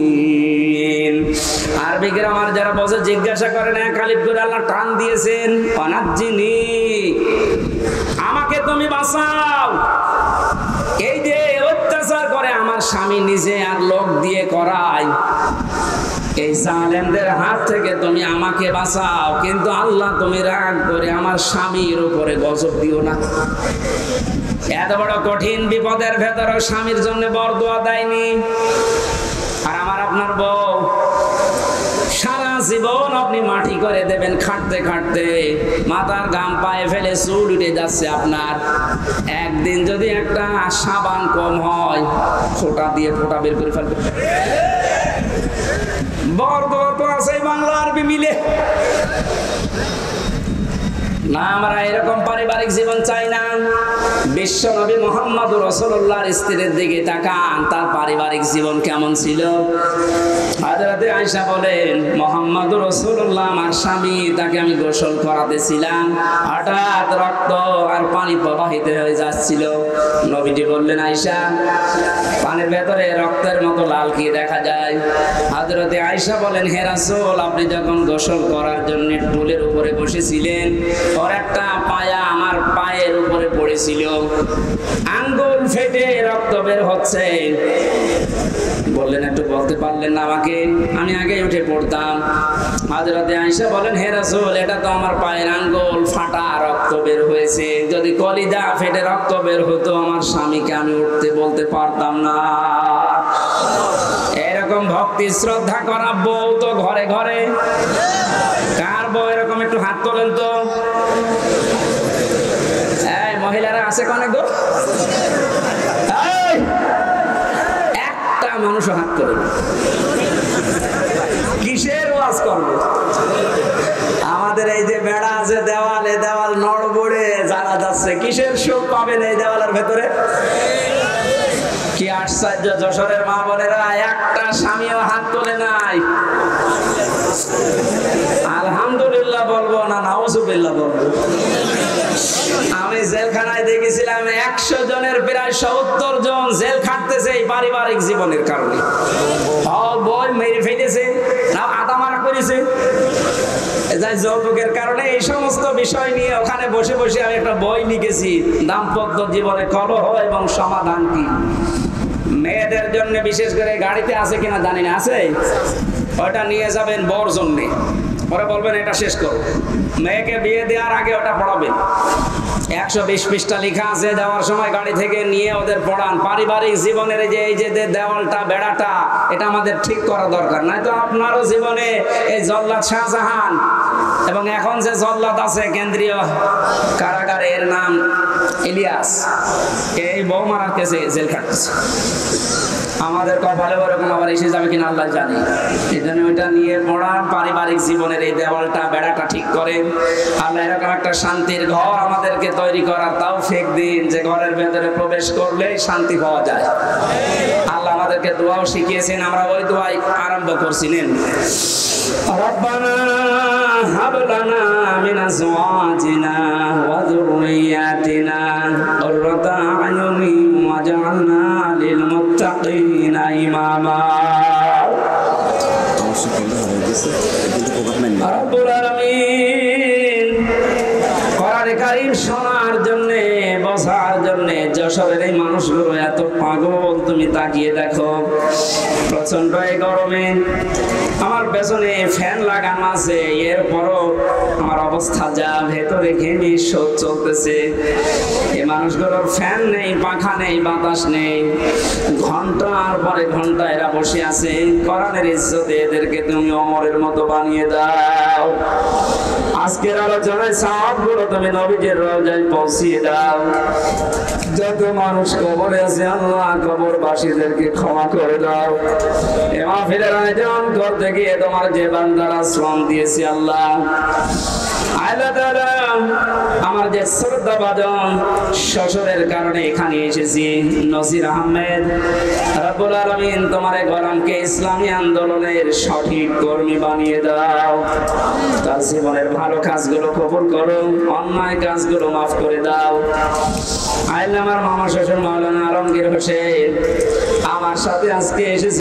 আরবি গ্রামার যারা বসে জিজ্ঞাসা করে না, খালিদ করে আল্লাহ টান দিয়েছেন, অনাজ্জিনি, আমাকে তুমি বাঁচাও। এই যে অত্যাচার করে আমার স্বামী নিজে আর লোক দিয়ে করায়, এই জালেমদের হাত থেকে তুমি আমাকে বাঁচাও। কিন্তু আল্লাহ তুমি রাগ করে আমার স্বামীর উপরে গজব দিও না। এত বড় কঠিন বিপদের ভেতরে স্বামীর জন্য বরদোয়া দেয়নি। আর আমার আপনার বউ সারা জীবন আপনি মাটি করে দেবেন, খাটতে খাটতে মাথার ঘাম পায়ে ফেলে চুল উঠে যাচ্ছে আপনার। একদিন যদি একটা সাবান কম হয়, ফোঁটা দিয়ে ফোঁটা বের করে ফেলবে। বরদোয়া তো আছে বাংলা আরবি মিলে না। আমরা এরকম পারিবারিক জীবন চাই না। বিশ্ব নবী মুহাম্মদ রাসূলুল্লাহর স্ত্রীর দিকে তাকান, তার পারিবারিক জীবন কেমন ছিল। হযরত আয়েশা বলেন, মুহাম্মদ রাসূলুল্লাহ আমার স্বামী, তাকে আমি গোসল করাতেছিলাম, হঠাৎ রক্ত আর পানি প্রবাহিত হয়ে যাচ্ছিল। নবীজি বললেন, আয়েশা, পানির ভেতরে রক্তের মতো লাল কি দেখা যায়? হযরত আয়েশা বলেন, হে রাসূল, আপনি যখন গোসল করার জন্য টুলের উপরে বসেছিলেন, ওর একটা পায়া আমার পায়ের উপরে পড়েছিল, আঙ্গুল ফেটে রক্ত বের হচ্ছে। বললেন, একটু বলতে পারলেন না আমাকে? আমি আগে উঠে পড়তাম। হযরত আয়েশা বলেন, হে রাসূল, এটা তো আমার পায়ের আঙ্গুল ফাটা, রক্ত বের হয়েছে। যদি কলিজা ফেটে রক্ত বের হতো, আমার স্বামীকে আমি উঠতে বলতে পারতাম না। এরকম ভক্তি শ্রদ্ধা করা বউ তো ঘরে ঘরে। কার বউ এরকম? একটু হাত তোলেন তো। এই মহিলারা আছে কোনে গো? একটা মানুষও হাত তোলেন। কিসের ওয়াজ করবে? আমাদের এই যে বেড়া আছে দেওয়ালে, দেওয়াল নড়বড়ে যারা যাচ্ছে, কিসের সুখ পাবেন এই দেওয়ালের ভেতরে? কি আশ্চর্য! যশোরের মা বোনেরা একটা স্বামীও হাত তোলে নাই। আলহামদুলিল্লাহ বলবো না নাউজুবিল্লাহ বলবো? আমি জেলখানায় দেখেছিলাম 100 জনের প্রায় 70 জন জেল খাটতেছে এই পারিবারিক জীবনের কারণে। বই মেরে ফেলেছে, না আদা মারা করেছে, যৌতুকের কারণে। এই সমস্ত বিষয় নিয়ে ওখানে বসে বসে আমি একটা বই লিখেছি, দাম্পত্য জীবনে কলহ এবং সমাধান কি। মেয়েদের জন্য বিশেষ করে গাড়িতে আছে কিনা জানি না, আছে, ওটা নিয়ে যাবেন বর জন্যে। ওরা বলবেন এটা শেষ করো। মেয়েকে বিয়ে দেওয়ার আগে ওটা পড়াবেন। 120 পৃষ্ঠা লেখা আছে, যাওয়ার সময় গাড়ি থেকে নিয়ে ওদের পড়ান। পারিবারিক জীবনের এই যে দেওয়ালটা, বেড়াটা, এটা আমাদের ঠিক করা দরকার। নয়তো আপনারও জীবনে এই জল্লাদ শাহজাহান এবং এখন যে জল্লাদ আছে কেন্দ্রীয় কারাগারে, এর নাম ইলিয়াস, এই বউ মারার কেসে জেল খাটতেছে। আমাদের কপালে ওরকম আবার এসে যাবে কিনা আল্লাহ জানে। এই জন্য ওইটা নিয়ে পড়ান, পারিবারিক জীবনের এই দেওয়ালটা, বেড়াটা ঠিক করেন। আল্লাহ এরকম একটা শান্তির ঘর আমাদেরকে তৈরি করার তৌফিক দিন, যে ঘরের ভেতরে প্রবেশ করলে শান্তি পাওয়া যায়। আল্লাহ আমাদেরকে দোয়াও শিখিয়েছেন, আমরা ওই দোয়াই আরম্ভ করছিলেন। রব্বানা হাব লানা মিন আজওয়াজিনা ওয়া যুররিয়াতিনা কুররাতা আয়ুনিন ওয়াজআলনা লিল মুত্তাকিনা ইমামা। রব্বুল আলামিন, কোরআনে কারীম শোনার জন্য, বোঝার জন্য যশোরের এই মানুষগুলো এত পাগল। তুমি তাকিয়ে দেখো, প্রচন্ড এই গরমে আমার আমার পেছনে ফ্যান লাগানো আছে, এরপরও আমার অবস্থা যা, ভেতরে ঘেমে শোধ চলতেছে। এই মানুষগুলোর ফ্যান নেই, পাখা নেই, বাতাস নেই, ঘন্টার পরে ঘন্টা এরা বসে আছে। কোরআনের ইজ্জতে এদেরকে তুমি ওমরের মতো বানিয়ে দাও। আজকের আলোচনায় সওয়াবগুলো তুমি নবীজির রওজায় পৌঁছিয়ে দাও। যত মানুষ কবরে আছে আল্লাহ কবরবাসীদেরকে ক্ষমা করে দাও। এ মাহফিলের আয়োজন করতে গিয়ে তোমার যে বান্দারা শ্রম দিয়েছে আল্লাহ, আল্লাহ তাআলা আমার যে শ্রদ্ধাভাজন শ্বশুরের কারণে এখানে এসেছি, নসির আহমেদ, রব্বুল আলামিন তোমার এই গোলামকে ইসলামী আন্দোলনের সঠিক কর্মী বানিয়ে দাও। তার জীবনের ভালো কাজগুলো কবুল করো, অন্যায় কাজগুলো মাফ করে দাও। আল্লাহ আমার মামা শ্বশুর মাওলানা আলমগীর হোসেন আমার সাথে আজকে এসেছে।